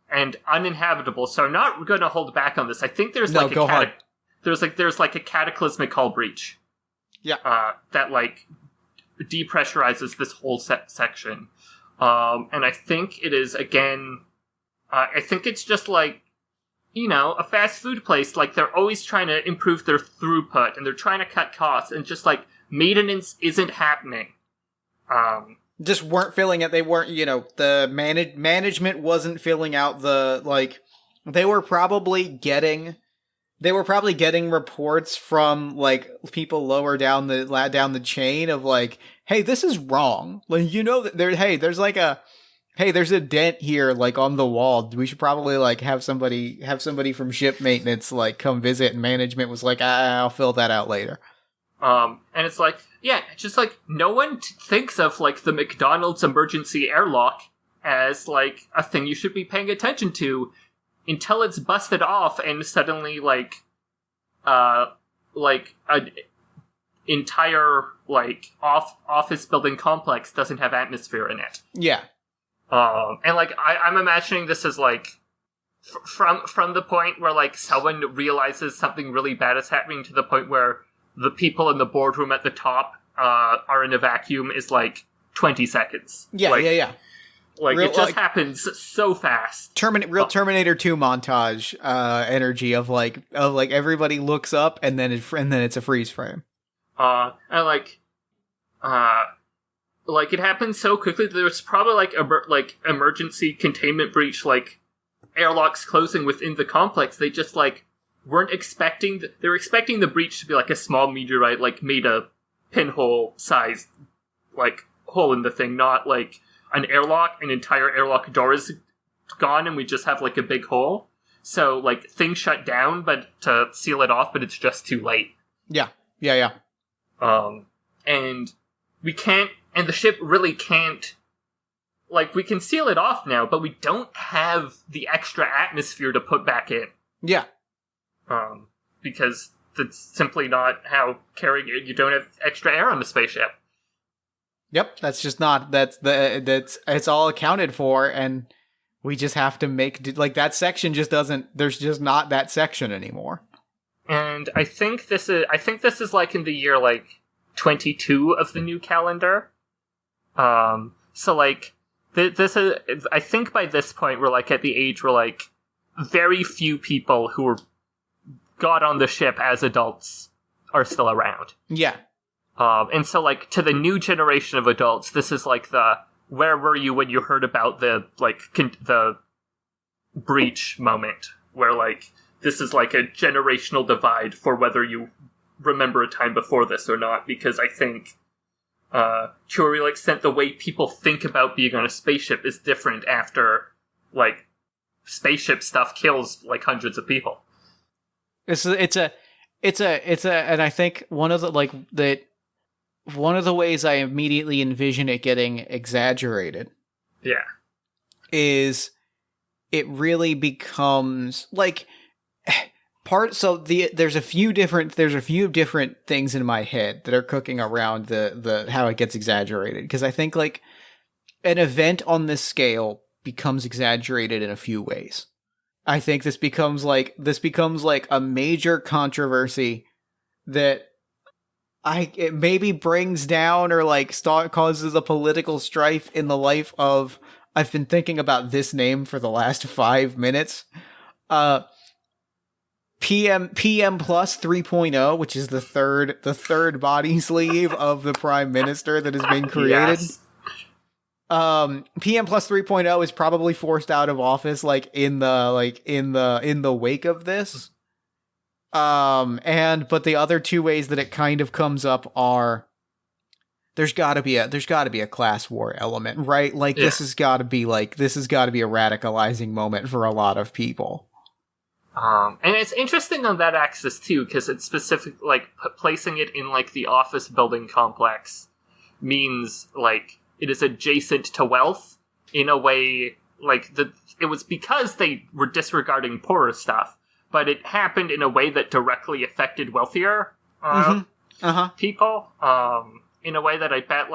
and uninhabitable. So I'm not going to hold back on this. I think there's like there's like a cataclysmic hull breach.
Yeah.
That like depressurizes this whole section. And I think it is again. I think it's just like, you know, a fast food place. Like they're always trying to improve their throughput and they're trying to cut costs, and just like maintenance isn't happening.
Just weren't filling it. They weren't, you know, the management wasn't filling out the, like, they were probably getting reports from like people lower down the chain of like, hey, this is wrong. Like, you know, that there's a dent here, like on the wall. We should probably like have somebody from ship maintenance like come visit, and management was like, I'll fill that out later.
And it's like, yeah, just like no one thinks of like the McDonald's emergency airlock as like a thing you should be paying attention to until it's busted off, and suddenly like an entire like office building complex doesn't have atmosphere in it.
Yeah.
And like I'm imagining this as like from the point where like someone realizes something really bad is happening to the point where the people in the boardroom at the top are in a vacuum is like 20 seconds.
Yeah,
like,
yeah.
Like, it just happens so fast.
Terminator 2 montage energy of like everybody looks up and then it's a freeze frame.
And like it happens so quickly that there's probably like emergency containment breach, like airlocks closing within the complex. They just like weren't expecting. They were expecting the breach to be like a small meteorite, like made a pinhole sized like hole in the thing, not like an entire airlock door is gone and we just have like a big hole. So like things shut down, but to seal it off, but it's just too late.
Yeah.
And we can't, and the ship really can't, like we can seal it off now, but we don't have the extra atmosphere to put back in.
Yeah.
Because that's simply not how you don't have extra air on the spaceship.
Yep, that's just not, it's all accounted for, and we just have to make, like, that section just doesn't, there's just not that section anymore.
And I think this is like in the year, like, 22 of the new calendar. So, like, this is, I think by this point we're, like, at the age where, like, very few people who got on the ship as adults are still around.
Yeah.
And so, like, to the new generation of adults, this is like where were you when you heard about the breach moment, where, like, this is like a generational divide for whether you remember a time before this or not, because I think to a real extent the way people think about being on a spaceship is different after, like, spaceship stuff kills, like, hundreds of people.
It's a and I think one of the ways I immediately envision it getting exaggerated, is it really becomes like there's a few different things in my head that are cooking around the how it gets exaggerated, because I think, like, an event on this scale becomes exaggerated in a few ways. I think this becomes like a major controversy that it maybe brings down or, like, causes a political strife in the life of, I've been thinking about this name for the last 5 minutes. PM Plus 3.0, which is the third body sleeve of the Prime Minister that has been created.
Yes.
PM Plus 3.0 is probably forced out of office, like, in the wake of this. But the other two ways that it kind of comes up are, there's gotta be a class war element, right? Like, this has gotta be a radicalizing moment for a lot of people.
And it's interesting on that axis too, because it's specific, like, placing it in, like, the office building complex means, like, it is adjacent to wealth in a way, like, it was because they were disregarding poorer stuff, but it happened in a way that directly affected wealthier people. In a way that I bet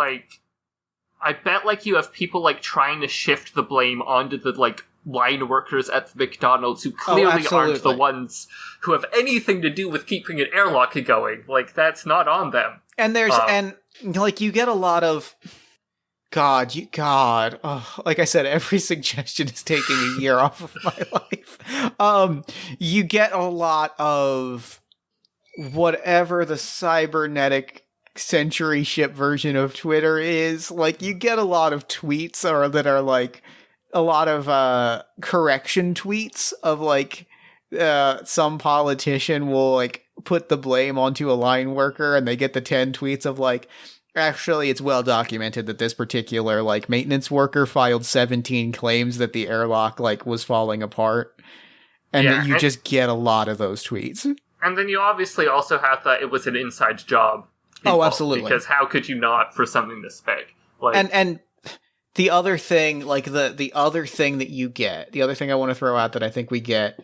you have people, like, trying to shift the blame onto the, like, line workers at the McDonald's who clearly aren't the ones who have anything to do with keeping an airlock going. Like, that's not on them.
And you get a lot of like I said, every suggestion is taking a year off of my life. You get a lot of whatever the cybernetic century ship version of Twitter is. Like, you get a lot of tweets that are like a lot of correction tweets of, like, some politician will, like, put the blame onto a line worker, and they get the 10 tweets of, like, actually, it's well documented that this particular, like, maintenance worker filed 17 claims that the airlock, like, was falling apart. And you just get a lot of those tweets.
And then you obviously also have that it was an inside job.
Oh, absolutely.
Because how could you not for something this big? Like,
and the other thing, like, the other thing that you get, the other thing I want to throw out that I think we get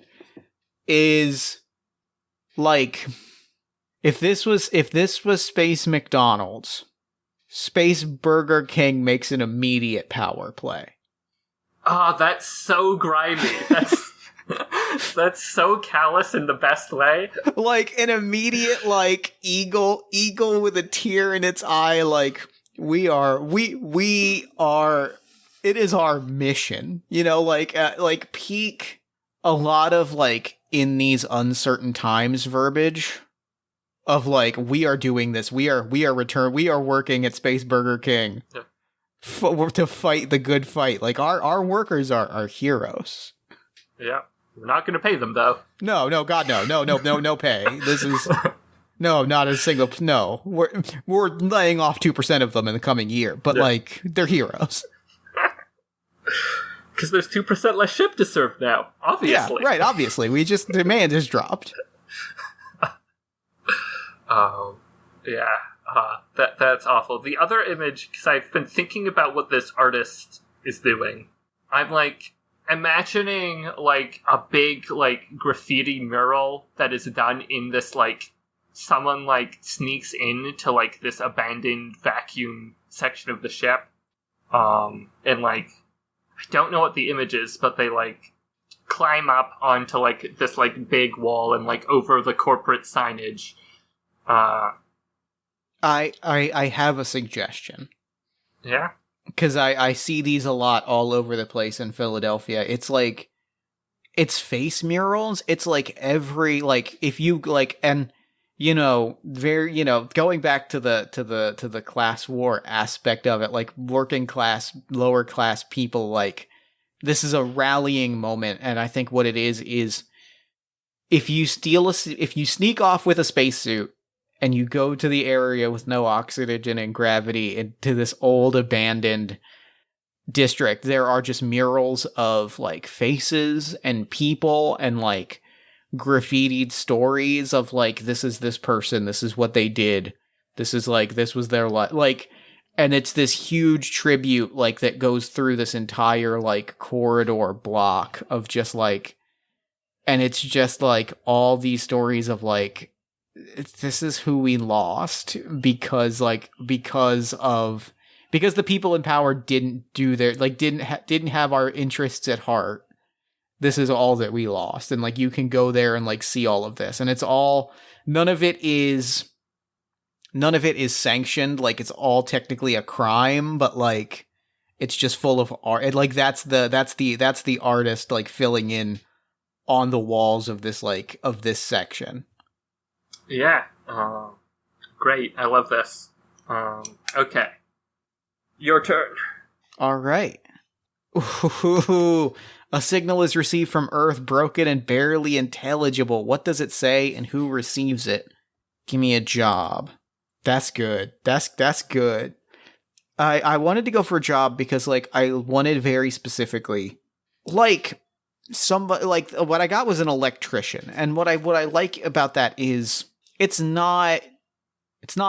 is, like, if this was Space McDonald's, Space Burger King makes an immediate power play.
Oh, that's so grimy. That's so callous in the best way.
Like, an immediate, like, eagle with a tear in its eye, like, we are, it is our mission, you know, like peak a lot of, like, in these uncertain times verbiage of, like, we are doing this, we are working at Space Burger King to fight the good fight. Like, our workers are heroes.
Yeah. We're not going to pay them, though.
No, God, no pay. This is... No, not a single... No. We're laying off 2% of them in the coming year, but, like, they're heroes.
Because there's 2% less ship to serve now, obviously.
Yeah, right, obviously. Demand has dropped.
Oh, yeah. That's awful. The other image, because I've been thinking about what this artist is doing, I'm, like, imagining, like, a big, like, graffiti mural that is done in this, like, someone, like, sneaks into, like, this abandoned vacuum section of the ship. And, like, I don't know what the image is, but they, like, climb up onto, like, this, like, big wall and, like, over the corporate signage.
I have a suggestion.
Yeah?
Because I see these a lot all over the place in Philadelphia. It's like,
it's face murals. It's like every, like, if you like, and you know, very, you know, going back to the class war aspect of it, like working class, lower class people, like this is a rallying moment. And I think what it is if you if you sneak off with a spacesuit and you go to the area with no oxygen and gravity into this old abandoned district, there are just murals of like faces and people and like graffitied stories of like, this is this person, this is what they did, this is like, this was their life, like, and it's this huge tribute like that goes through this entire like corridor block of just like, and it's just like all these stories of like, this is who we lost because the people in power didn't do their, like, didn't have our interests at heart. This is all that we lost. And like, you can go there and like see all of this. And it's all, none of it is sanctioned. Like, it's all technically a crime, but like, it's just full of art. And like, that's the artist like filling in on the walls of this, like, of this section.
Yeah. Great. I love this. Okay. Your turn.
All right. Ooh, a signal is received from Earth, broken and barely intelligible. What does it say and who receives it? Give me a job. That's good. That's good. I wanted to go for a job because like I wanted very specifically like somebody, like what I got was an electrician. And what I like about that is it's not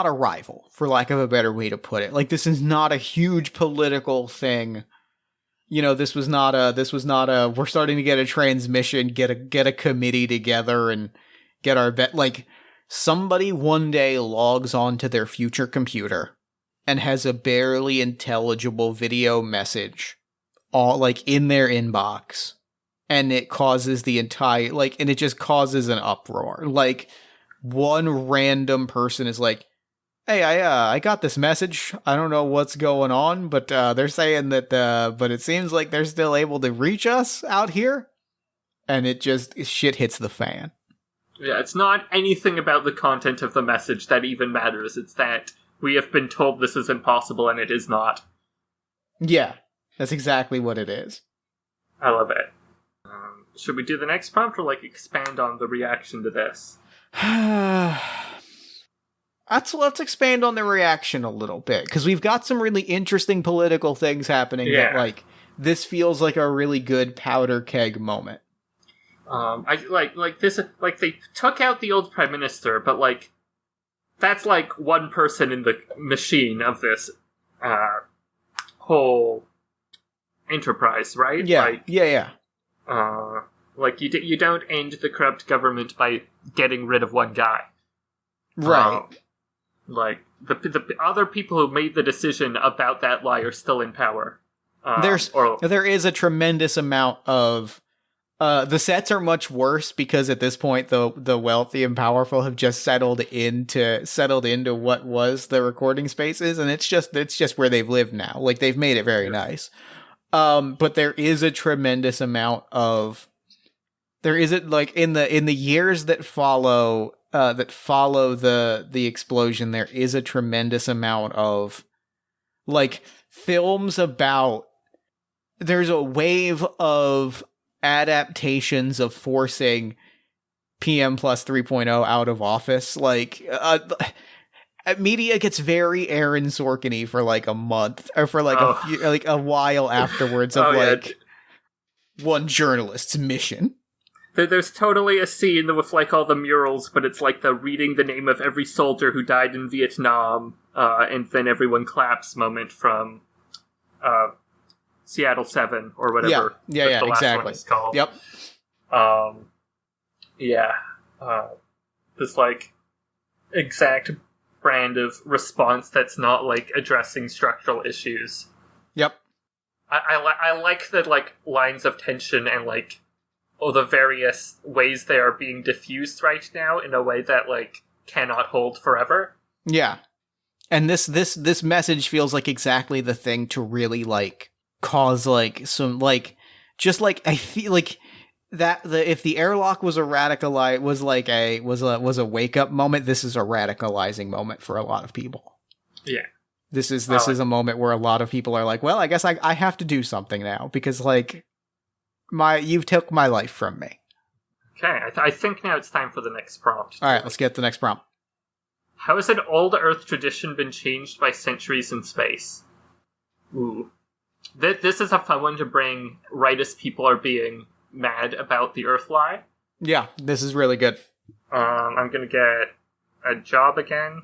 a rival, for lack of a better way to put it. Like, this is not a huge political thing. You know, this was not a we're starting to get a transmission, get a committee together and get our like, somebody one day logs onto their future computer and has a barely intelligible video message all like in their inbox, and it causes the entire, like, and it just causes an uproar. Like, one random person is like, hey, I got this message. I don't know what's going on, but they're saying that, but it seems like they're still able to reach us out here. And it just, shit hits the fan.
Yeah, it's not anything about the content of the message that even matters. It's that we have been told this is impossible and it is not.
Yeah, that's exactly what it is.
I love it. Should we do the next prompt or like expand on the reaction to this?
Let's expand on the reaction a little bit, because we've got some really interesting political things happening that, like, this feels like a really good powder keg moment.
I like this, like, they took out the old prime minister, but like, that's like one person in the machine of this whole enterprise, right?
Yeah,
like,
yeah.
Like, you don't end the corrupt government by getting rid of one guy.
Right.
Like, the other people who made the decision about that lie are still in power.
There is a tremendous amount of... the sets are much worse because at this point the wealthy and powerful have just settled into what was the recording spaces, and it's just where they've lived now. Like, they've made it very nice. But there is a tremendous amount of... There isn't, like, in the years that follow the explosion, there is a tremendous amount of, like, films about... There's a wave of adaptations of forcing PM plus 3.0 out of office. Like, media gets very Aaron Sorkin-y for like a month, or for like a while afterwards of one journalist's mission.
There's totally a scene with like all the murals, but it's like the reading the name of every soldier who died in Vietnam, and then everyone claps moment from Seattle 7 or whatever.
Yeah,
the last
exactly.
one is called.
Yep.
This like exact brand of response that's not like addressing structural issues.
Yep.
I like the like lines of tension and like the various ways they are being diffused right now in a way that like cannot hold forever.
Yeah. And this message feels like exactly the thing to really like cause like some like, just like, I feel like if the airlock was a was a wake up moment, this is a radicalizing moment for a lot of people.
Yeah.
This is a moment where a lot of people are like, well, I guess I have to do something now because like you've took my life from me.
Okay, I think now it's time for the next prompt.
All right, let's get the next prompt.
How has an old Earth tradition been changed by centuries in space? Ooh. This is a fun one to bring right as people are being mad about the Earth lie.
Yeah, this is really good.
I'm gonna get a job again.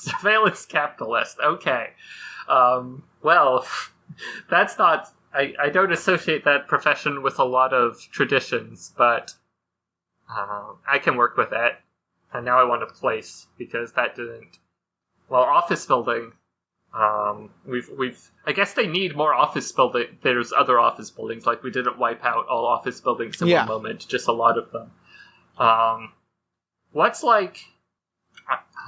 Surveillance capitalist. Okay. Well, that's not... I don't associate that profession with a lot of traditions, but I can work with that. And now I want a place, because that didn't... Well, office building... we've I guess they need more office building. There's other office buildings, like we didn't wipe out all office buildings in one moment, just a lot of them. What's like...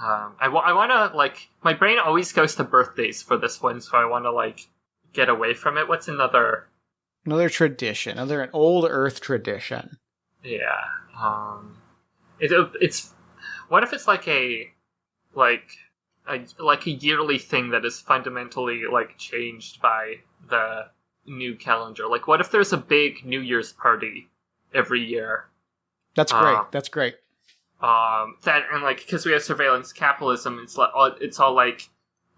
I want to, like... My brain always goes to birthdays for this one, so I want to, like, get away from it. What's another
tradition? An old Earth tradition.
Yeah. It's... What if it's like a yearly thing that is fundamentally, like, changed by the new calendar? Like, what if there's a big New Year's party every year?
That's great.
That, and like, because we have surveillance capitalism, it's all like,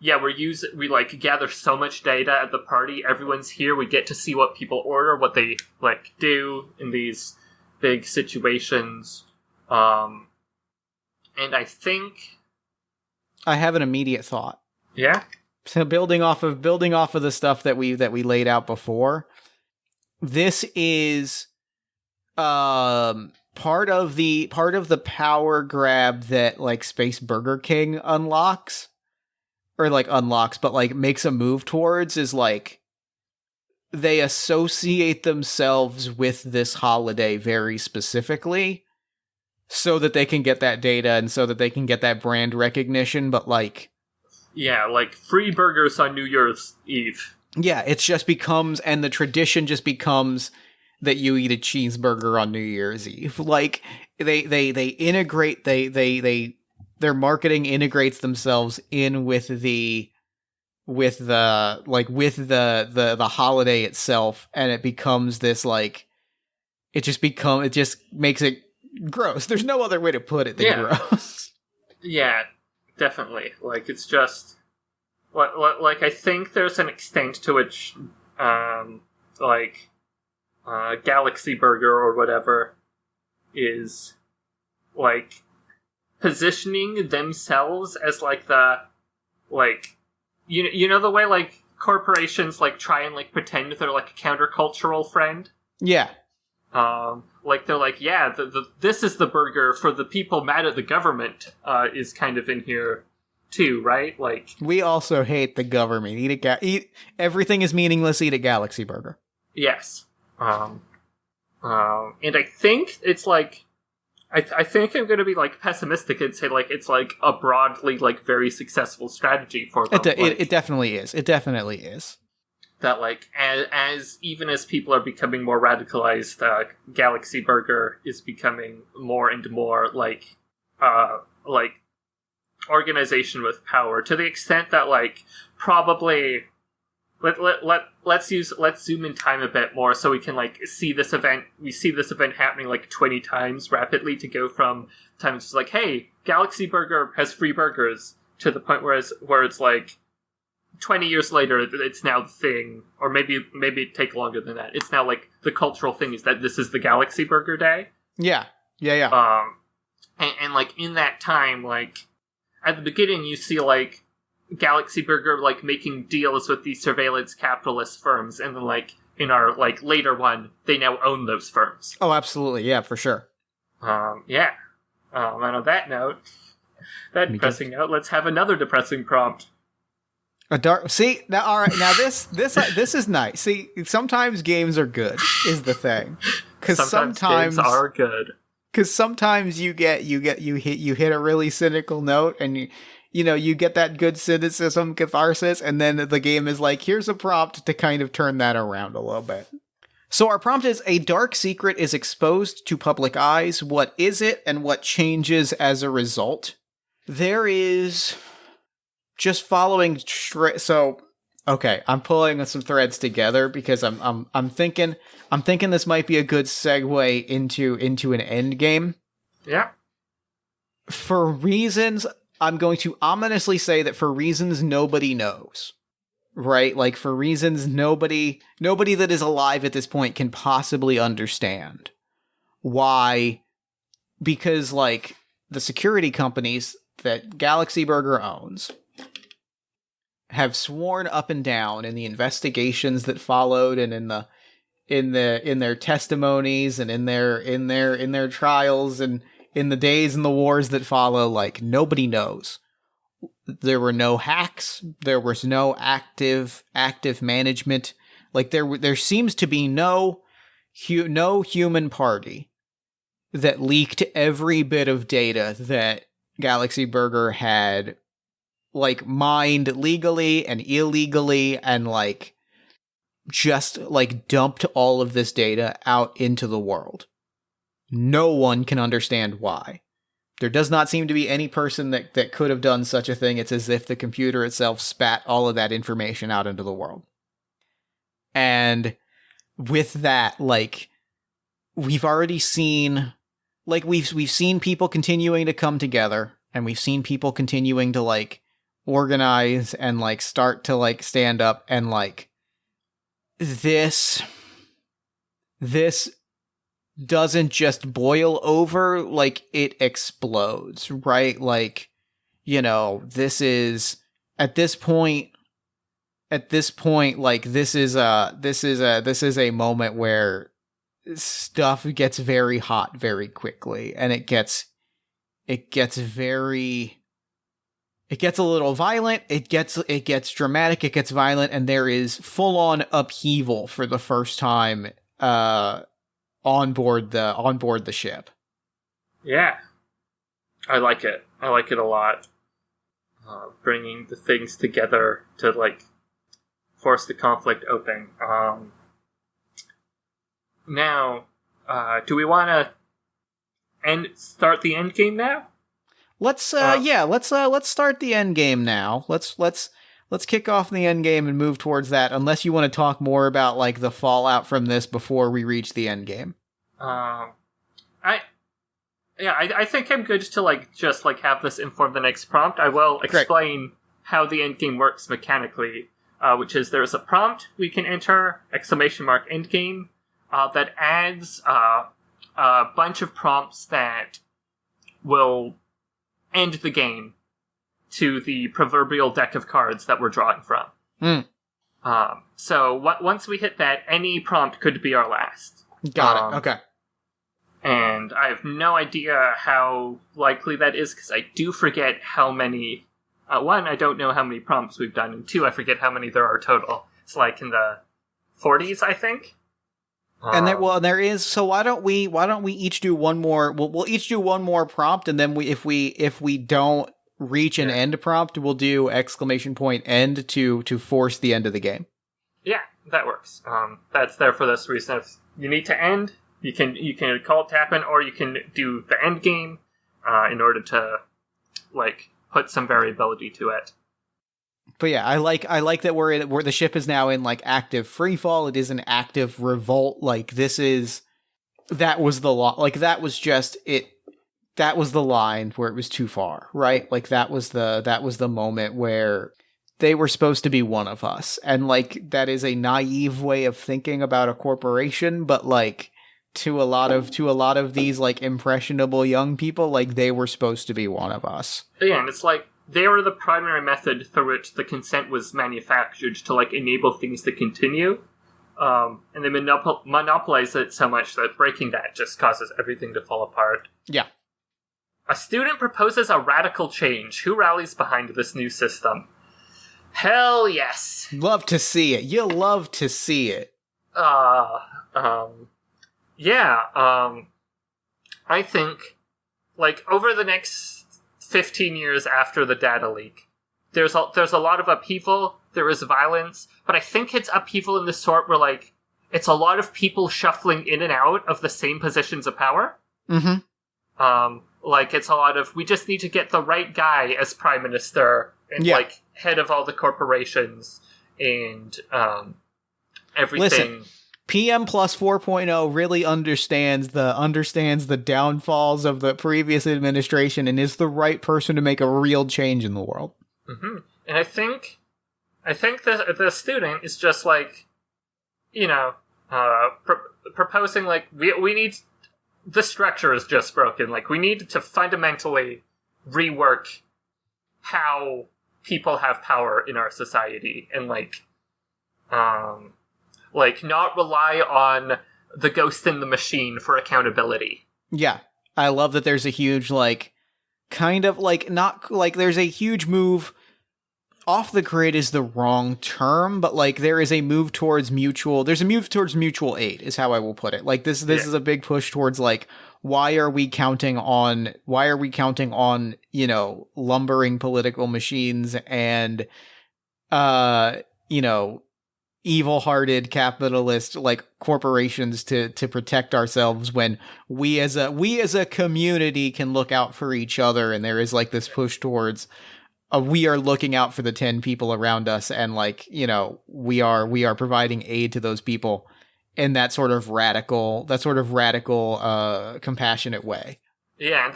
yeah, we like gather so much data at the party. Everyone's here. We get to see what people order, what they like do in these big situations. And I think
I have an immediate thought.
Yeah.
So building off of the stuff that we laid out before, this is part of the power grab that like Space Burger King unlocks, but like makes a move towards, is like they associate themselves with this holiday very specifically so that they can get that data and so that they can get that brand recognition, but like...
Yeah, like free burgers on New Year's Eve.
Yeah, it just becomes, and the tradition just becomes that you eat a cheeseburger on New Year's Eve. Like, they integrate, their marketing integrates themselves in with the holiday itself, and it becomes this, like, it just makes it gross. There's no other way to put it than gross. Yeah,
definitely. Like, it's just... Like, I think there's an extent to which, Galaxy Burger or whatever is, like, positioning themselves as, like, the, like... You know the way, like, corporations, like, try and, like, pretend they're, like, a countercultural friend?
Yeah.
Like, they're like, yeah, this is the burger for the people mad at the government, is kind of in here, too, right? Like,
we also hate the government. Eat everything is meaningless, eat a Galaxy Burger.
Yes. And I think it's, like, I think I'm going to be, like, pessimistic and say, like, it's, like, a broadly, like, very successful strategy for them.
It definitely is. It definitely is.
That, like, even as people are becoming more radicalized, Galaxy Burger is becoming more and more like organization with power, to the extent that, like, probably let's zoom in time a bit more so we can, like, see this event happening, like, 20 times rapidly, to go from time it's like, hey, Galaxy Burger has free burgers, to the point where it's like 20 years later, it's now the thing, or maybe take longer than that. It's now, like, the cultural thing is that this is the Galaxy Burger Day.
Yeah.
And like, in that time, like, at the beginning, you see, like, Galaxy Burger, like, making deals with these surveillance capitalist firms, and then, like, in our, like, later one, they now own those firms.
Oh, absolutely, yeah, for sure.
Yeah. And on that note, depressing note, let's have another depressing prompt.
A dark. See now, all right. Now this is nice. See, sometimes games are good. Is the thing, because sometimes
games are good.
Because sometimes you hit a really cynical note, and you get that good cynicism catharsis, and then the game is like, here's a prompt to kind of turn that around a little bit. So our prompt is, a dark secret is exposed to public eyes. What is it, and what changes as a result? There is just following so okay, I'm pulling some threads together because I'm thinking this might be a good segue into an end game.
Yeah.
For reasons, I'm going to ominously say that for reasons nobody knows. Right? Like, for reasons nobody that is alive at this point can possibly understand. Why? Because, like, the security companies that Galaxy Burger owns have sworn up and down in the investigations that followed, and in their testimonies, and in their trials, and in the days and the wars that follow, like, nobody knows. There were no hacks. There was no active management. Like, there seems to be no human party that leaked every bit of data that Galaxy Burger had, like, mined legally and illegally, and, like, just, like, dumped all of this data out into the world. No one can understand why. There does not seem to be any person that could have done such a thing. It's as if the computer itself spat all of that information out into the world. And with that, like, we've already seen, like, we've seen people continuing to come together, and we've seen people continuing to, like, organize and, like, start to, like, stand up, and, like, this doesn't just boil over, like, it explodes, right? Like, you know, this is at this point, like, this is a moment where stuff gets very hot very quickly, and it gets a little violent, it gets dramatic, it gets violent, and there is full-on upheaval for the first time on board the ship.
Yeah. I like it. I like it a lot. Bringing the things together to, like, force the conflict open. Now, do we want to start the end game now?
Let's start the end game now. Let's kick off the end game and move towards that, unless you want to talk more about, like, the fallout from this before we reach the end game.
I think I'm good to, just have this inform the next prompt. I will explain how the end game works mechanically, which is there's a prompt we can enter, ! End game, that adds a bunch of prompts that will end the game to the proverbial deck of cards that we're drawing from. So once we hit that, any prompt could be our last.
Got it. Okay.
And I have no idea how likely that is, because I do forget how many... one, I don't know how many prompts we've done, and two, I forget how many there are total. It's like in the 40s, I think.
And there is. So why don't we each do one more? We'll each do one more prompt, and then if we don't reach an end prompt, we'll do ! End to force the end of the game.
Yeah, that works. That's there for this reason. If you need to end, you can call it to happen, or you can do the end game in order to, like, put some variability to it.
But yeah, I like that where the ship is now in, like, active freefall. It is an active revolt. Like, that was the line where it was too far, right? Like, that was the moment where they were supposed to be one of us, and, like, that is a naive way of thinking about a corporation, but, like, to a lot of these, like, impressionable young people, like, they were supposed to be one of us.
Yeah, and it's like they were the primary method through which the consent was manufactured to, like, enable things to continue. And they monopolize it so much that breaking that just causes everything to fall apart.
Yeah.
A student proposes a radical change. Who rallies behind this new system? Hell yes.
Love to see it. You'll love to see it.
I think, like, over the next 15 years after the data leak, there's a lot of upheaval, there is violence, but I think it's upheaval in the sort where, like, it's a lot of people shuffling in and out of the same positions of power.
Mm-hmm.
Like, it's a lot of, we just need to get the right guy as prime minister and, like, head of all the corporations and everything.
Listen, PM Plus 4.0 really understands the downfalls of the previous administration and is the right person to make a real change in the world.
Mm-hmm. And I think the student is just, like, you know, proposing, like, we need... The structure is just broken. Like, we need to fundamentally rework how people have power in our society and, like, not rely on the ghost in the machine for accountability.
Yeah. I love that there's a huge, like, kind of, like, not, like, there's a huge move. Off the grid is the wrong term, but, like, there's a move towards mutual aid, is how I will put it. Like, this is a big push towards, like, why are we counting on, you know, lumbering political machines and, you know, evil-hearted capitalist, like, corporations to protect ourselves when we as a community can look out for each other, and there is, like, this push towards we are looking out for the 10 people around us, and, like, you know, we are providing aid to those people in that sort of radical, compassionate way.
Yeah,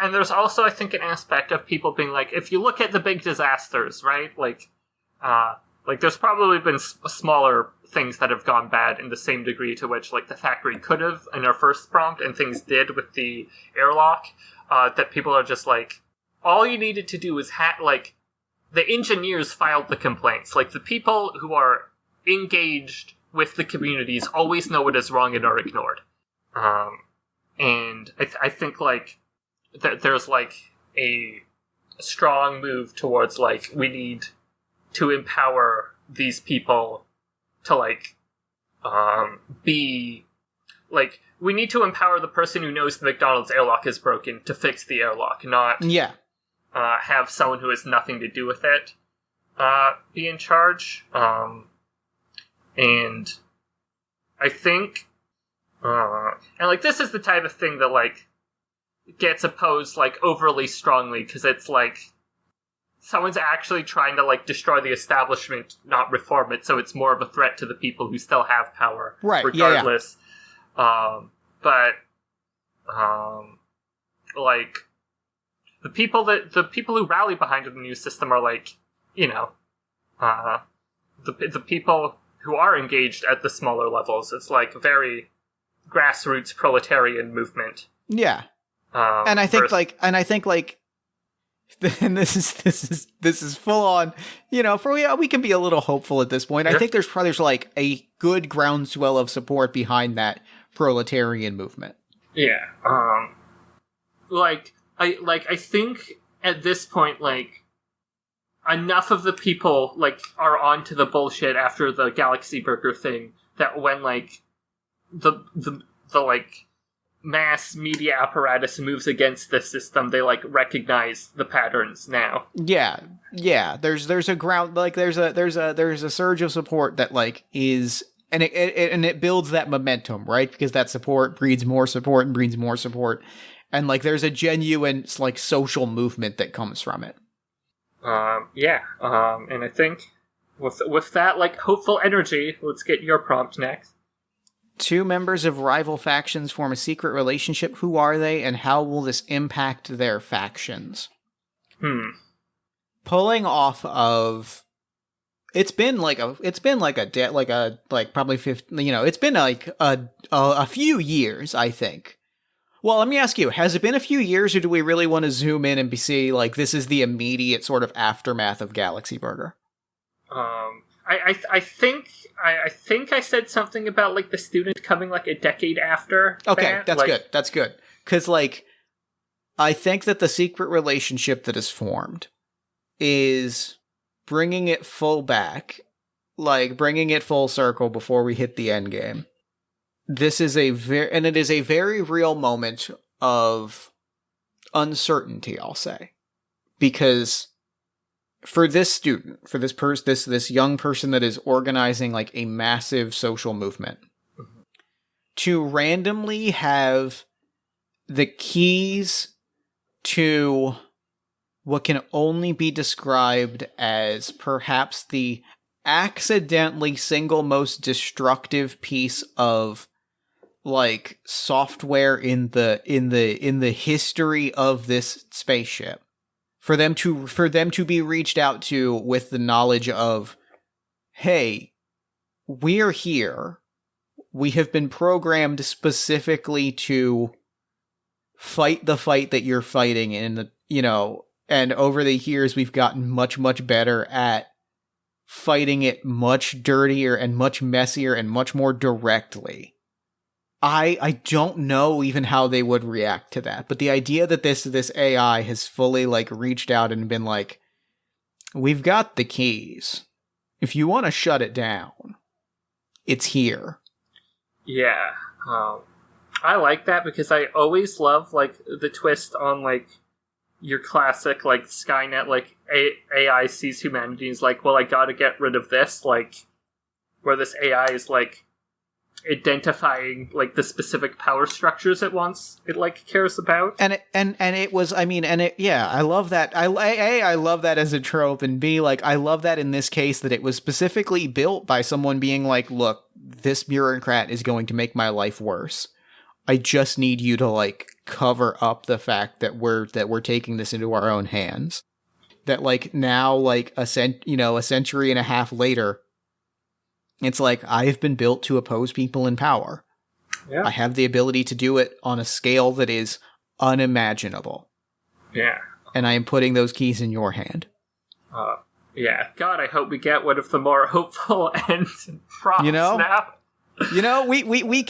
and there's also, I think, an aspect of people being like, if you look at the big disasters, right? Like there's probably been smaller things that have gone bad in the same degree to which, like, the factory could have in our first prompt, and things did with the airlock, that people are just like, all you needed to do is like, the engineers filed the complaints. Like, the people who are engaged with the communities always know what is wrong and are ignored. And I think, like, there's, like, a strong move towards, like, we need to empower these people to, like, be... Like, we need to empower the person who knows the McDonald's airlock is broken to fix the airlock, not...
Yeah.
Have someone who has nothing to do with it be in charge. And I think... and, like, this is the type of thing that, like, gets opposed, like, overly strongly, because it's, like, someone's actually trying to, like, destroy the establishment, not reform it, so it's more of a threat to the people who still have power,
right,
regardless.
Yeah.
Like... The people who rally behind the new system are, like, you know, the people who are engaged at the smaller levels. It's, like, a very grassroots proletarian movement.
Yeah. And I think this is full on, you know, we can be a little hopeful at this point. I think there's like a good groundswell of support behind that proletarian movement.
Yeah. I think at this point, like, enough of the people, like, are onto the bullshit after the Galaxy Burger thing that when, like, the like, mass media apparatus moves against this system, they, like, recognize the patterns now.
Yeah. There's a ground, like, there's a surge of support that, like, is... And it builds that momentum, right? Because that support breeds more support and breeds more support. And, like, there's a genuine, like, social movement that comes from it.
And I think with that, like, hopeful energy, let's get your prompt next.
2 members of rival factions form a secret relationship. Who are they, and how will this impact their factions? Pulling off of... It's been probably 50, you know, it's been like a few years, I think. Well, let me ask you, has it been a few years, or do we really want to zoom in and see, like, this is the immediate sort of aftermath of Galaxy Burger?
I think I said something about, like, the student coming, like, a decade after.
Okay, that's good. That's good. Because, like, I think that the secret relationship that is formed is bringing it full back, like, bringing it full circle before we hit the end game. It is a very real moment of uncertainty, I'll say, because for this student, for this young person that is organizing, like, a massive social movement, to randomly have the keys to what can only be described as perhaps the accidentally single most destructive piece of like software in the history of this spaceship, for them to be reached out to with the knowledge of, hey, we're here, we have been programmed specifically to fight the fight that you're fighting in the, and over the years we've gotten much, much better at fighting it much dirtier and much messier and much more directly. I don't know even how they would react to that, but the idea that this AI has fully like reached out and been like, we've got the keys. If you want to shut it down, it's here.
Yeah. I like that because I always love like the twist on like your classic like Skynet, like AI sees humanity and is like, well, I gotta get rid of this, like where this AI is like identifying like the specific power structures it like cares about.
And it was, I mean, I love that. I love that as a trope, and B, like, I love that in this case that it was specifically built by someone being like, look, this bureaucrat is going to make my life worse. I just need you to like cover up the fact that we're taking this into our own hands. That like now, like a century and a half later, it's like, I've been built to oppose people in power.
Yeah.
I have the ability to do it on a scale that is unimaginable.
Yeah.
And I am putting those keys in your hand.
Yeah. God, I hope we get one of the more hopeful ends and props now.
We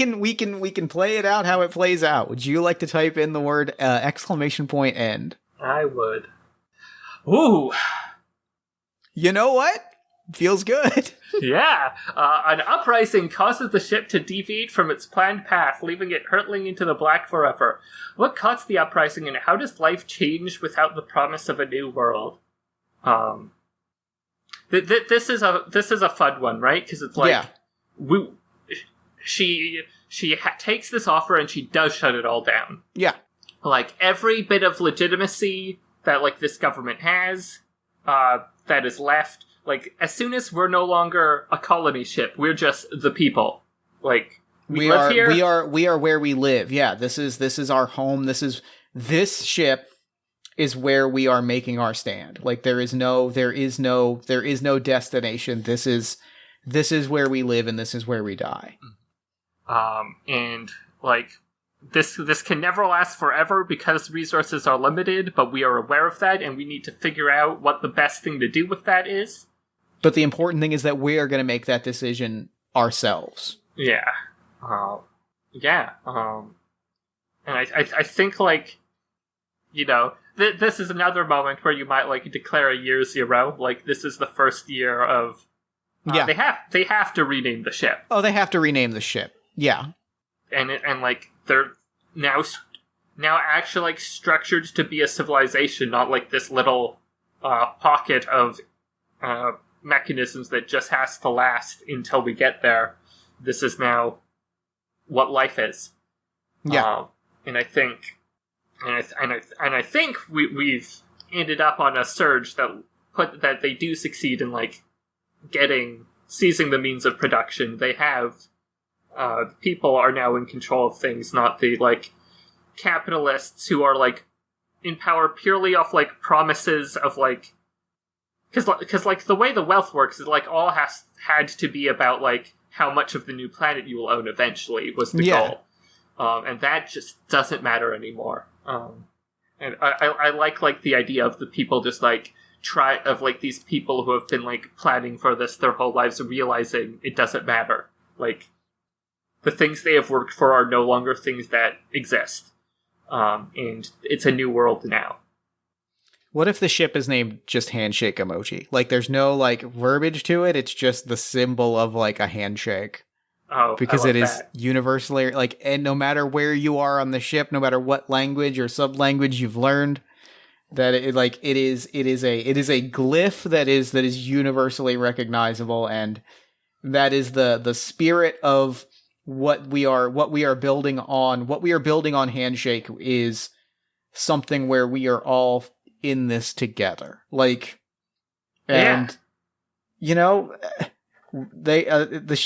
can play it out how it plays out. Would you like to type in the word !end?
I would. Ooh.
You know what? Feels good.
Yeah. An uprising causes the ship to deviate from its planned path, leaving it hurtling into the black forever. What caused the uprising, and how does life change without the promise of a new world? This is a fun one, right? Because it's like, she takes this offer and she does shut it all down.
Yeah.
Like every bit of legitimacy that like this government has, that is left. Like, as soon as we're no longer a colony ship, we're just the people. Like, we live here.
We are where we live. Yeah, this is our home. This ship is where we are making our stand. Like, there is no destination. This is where we live, and this is where we die.
And like, this can never last forever because resources are limited, but we are aware of that, and we need to figure out what the best thing to do with that is.
But the important thing is that we are going to make that decision ourselves.
Yeah. And I think, like, this is another moment where you might, like, declare a year zero. Like, this is the first year of... They have to rename the ship.
Oh, they have to rename the ship. Yeah.
And like, they're now actually, like, structured to be a civilization, not, like, this little pocket of... mechanisms that just has to last until we get there. This is now what life is.
Yeah.
And I think we've ended up on a surge that they do succeed in like seizing the means of production. They have people are now in control of things, not the like capitalists who are like in power purely off like promises of like. Because like, the way the wealth works is, like, all had to be about, like, how much of the new planet you will own eventually was the goal. And that just doesn't matter anymore. And I like, the idea of the people just, like, these people who have been, like, planning for this their whole lives realizing it doesn't matter. Like, the things they have worked for are no longer things that exist. And it's a new world now.
What if the ship is named just handshake emoji? Like, there's no, like, verbiage to it. It's just the symbol of, like, a handshake.
Oh,
because it is universally, like, and no matter where you are on the ship, no matter what language or sub-language you've learned, that it is a glyph that is universally recognizable, and that is the spirit of what we are building on Handshake is something where we are all in this together. Like, and you know, they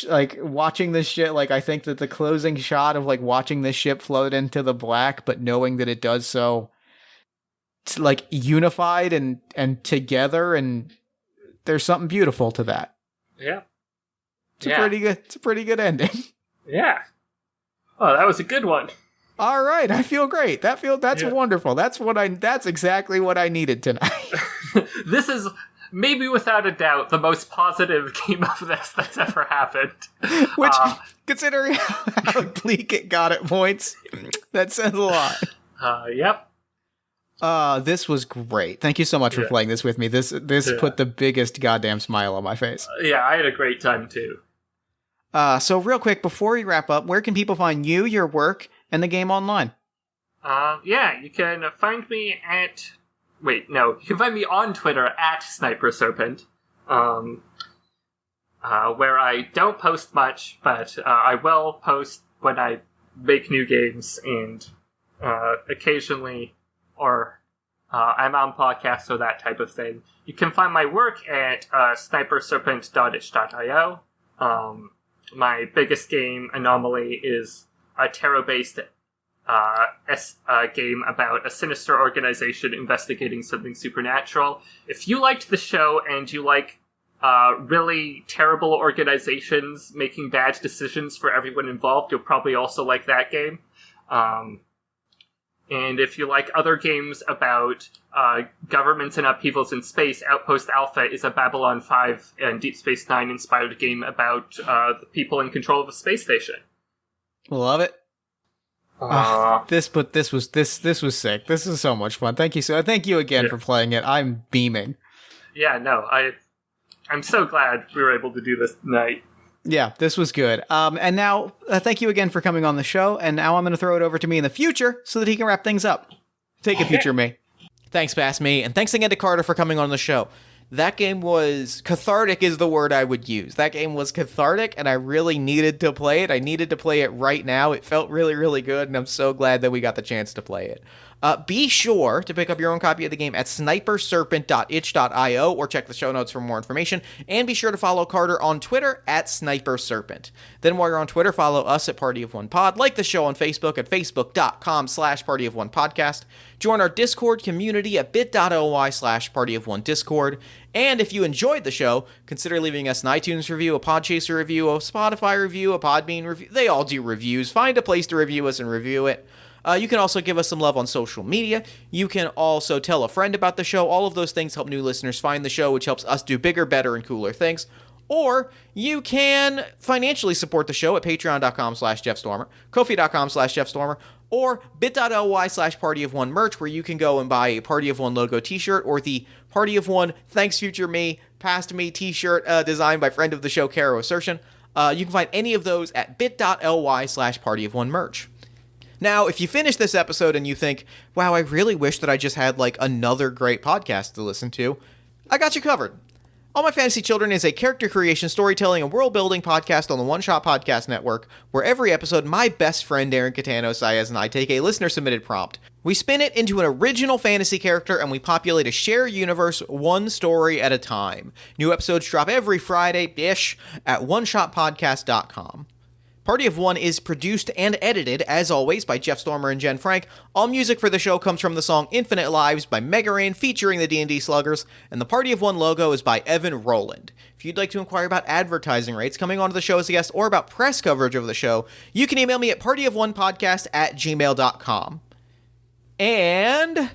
like watching this shit. Like, I think that the closing shot of like watching this ship float into the black, but knowing that it does so, like, unified and together, and there's something beautiful to that.
Yeah.
It's a pretty good ending.
Yeah. Oh, that was a good one.
All right, I feel great. That's wonderful. That's exactly what I needed tonight.
This is maybe without a doubt the most positive game of this that's ever happened.
Which, considering how bleak it got at points, that says a lot.
Yep.
This was great. Thank you so much for playing this with me. This put the biggest goddamn smile on my face.
Yeah, I had a great time too.
So real quick, before we wrap up, where can people find you, your work, and the game online?
You can find me at... Wait, no. You can find me on Twitter at Sniper Serpent, where I don't post much, but I will post when I make new games, and occasionally, or I'm on podcasts or that type of thing. You can find my work at sniperserpent.itch.io. My biggest game, Anomaly, is a tarot-based game about a sinister organization investigating something supernatural. If you liked the show and you like really terrible organizations making bad decisions for everyone involved, you'll probably also like that game. And if you like other games about governments and upheavals in space, Outpost Alpha is a Babylon 5 and Deep Space Nine inspired game about the people in control of a space station.
Love it. This was sick. This is so much fun. Thank you again for playing it. I'm beaming.
Yeah, no, I'm so glad we were able to do this tonight.
Yeah, this was good. And now, thank you again for coming on the show. And now I'm going to throw it over to me in the future so that he can wrap things up. Take it, future me.
Thanks, Past Me, and thanks again to Carter for coming on the show. That game was cathartic is the word I would use. That game was cathartic, and I really needed to play it. I needed to play it right now. It felt really, really good, and I'm so glad that we got the chance to play it. Be sure to pick up your own copy of the game at sniperserpent.itch.io or check the show notes for more information. And be sure to follow Carter on Twitter at sniperserpent. Then while you're on Twitter, follow us at Party of One Pod. Like the show on Facebook at facebook.com/partyofonepodcast. Join our Discord community at bit.ly/partyofonediscord. And if you enjoyed the show, consider leaving us an iTunes review, a Podchaser review, a Spotify review, a Podbean review. They all do reviews. Find a place to review us and review it. You can also give us some love on social media. You can also tell a friend about the show. All of those things help new listeners find the show, which helps us do bigger, better, and cooler things. Or you can financially support the show at patreon.com/JeffStormer, Ko-fi.com/JeffStormer, or bit.ly/Party of One merch, where you can go and buy a Party of One logo t-shirt or the Party of One Thanks Future Me, Past Me t-shirt designed by friend of the show, Caro Assertion. You can find any of those at bit.ly/Party of One merch. Now, if you finish this episode and you think, wow, I really wish that I just had like another great podcast to listen to, I got you covered. All My Fantasy Children is a character creation, storytelling, and world-building podcast on the One Shot Podcast Network, where every episode, my best friend Aaron Catano Saez and I take a listener-submitted prompt. We spin it into an original fantasy character, and we populate a shared universe one story at a time. New episodes drop every Friday-ish at oneshotpodcast.com. Party of One is produced and edited, as always, by Jeff Stormer and Jen Frank. All music for the show comes from the song Infinite Lives by Mega Ran featuring the D&D Sluggers, and the Party of One logo is by Evan Rowland. If you'd like to inquire about advertising rates, coming onto the show as a guest, or about press coverage of the show, you can email me at partyofonepodcast@gmail.com. And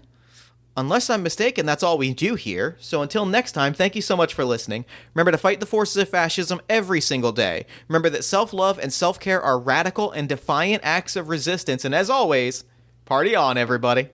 unless I'm mistaken, that's all we do here. So until next time, thank you so much for listening. Remember to fight the forces of fascism every single day. Remember that self-love and self-care are radical and defiant acts of resistance. And as always, party on, everybody.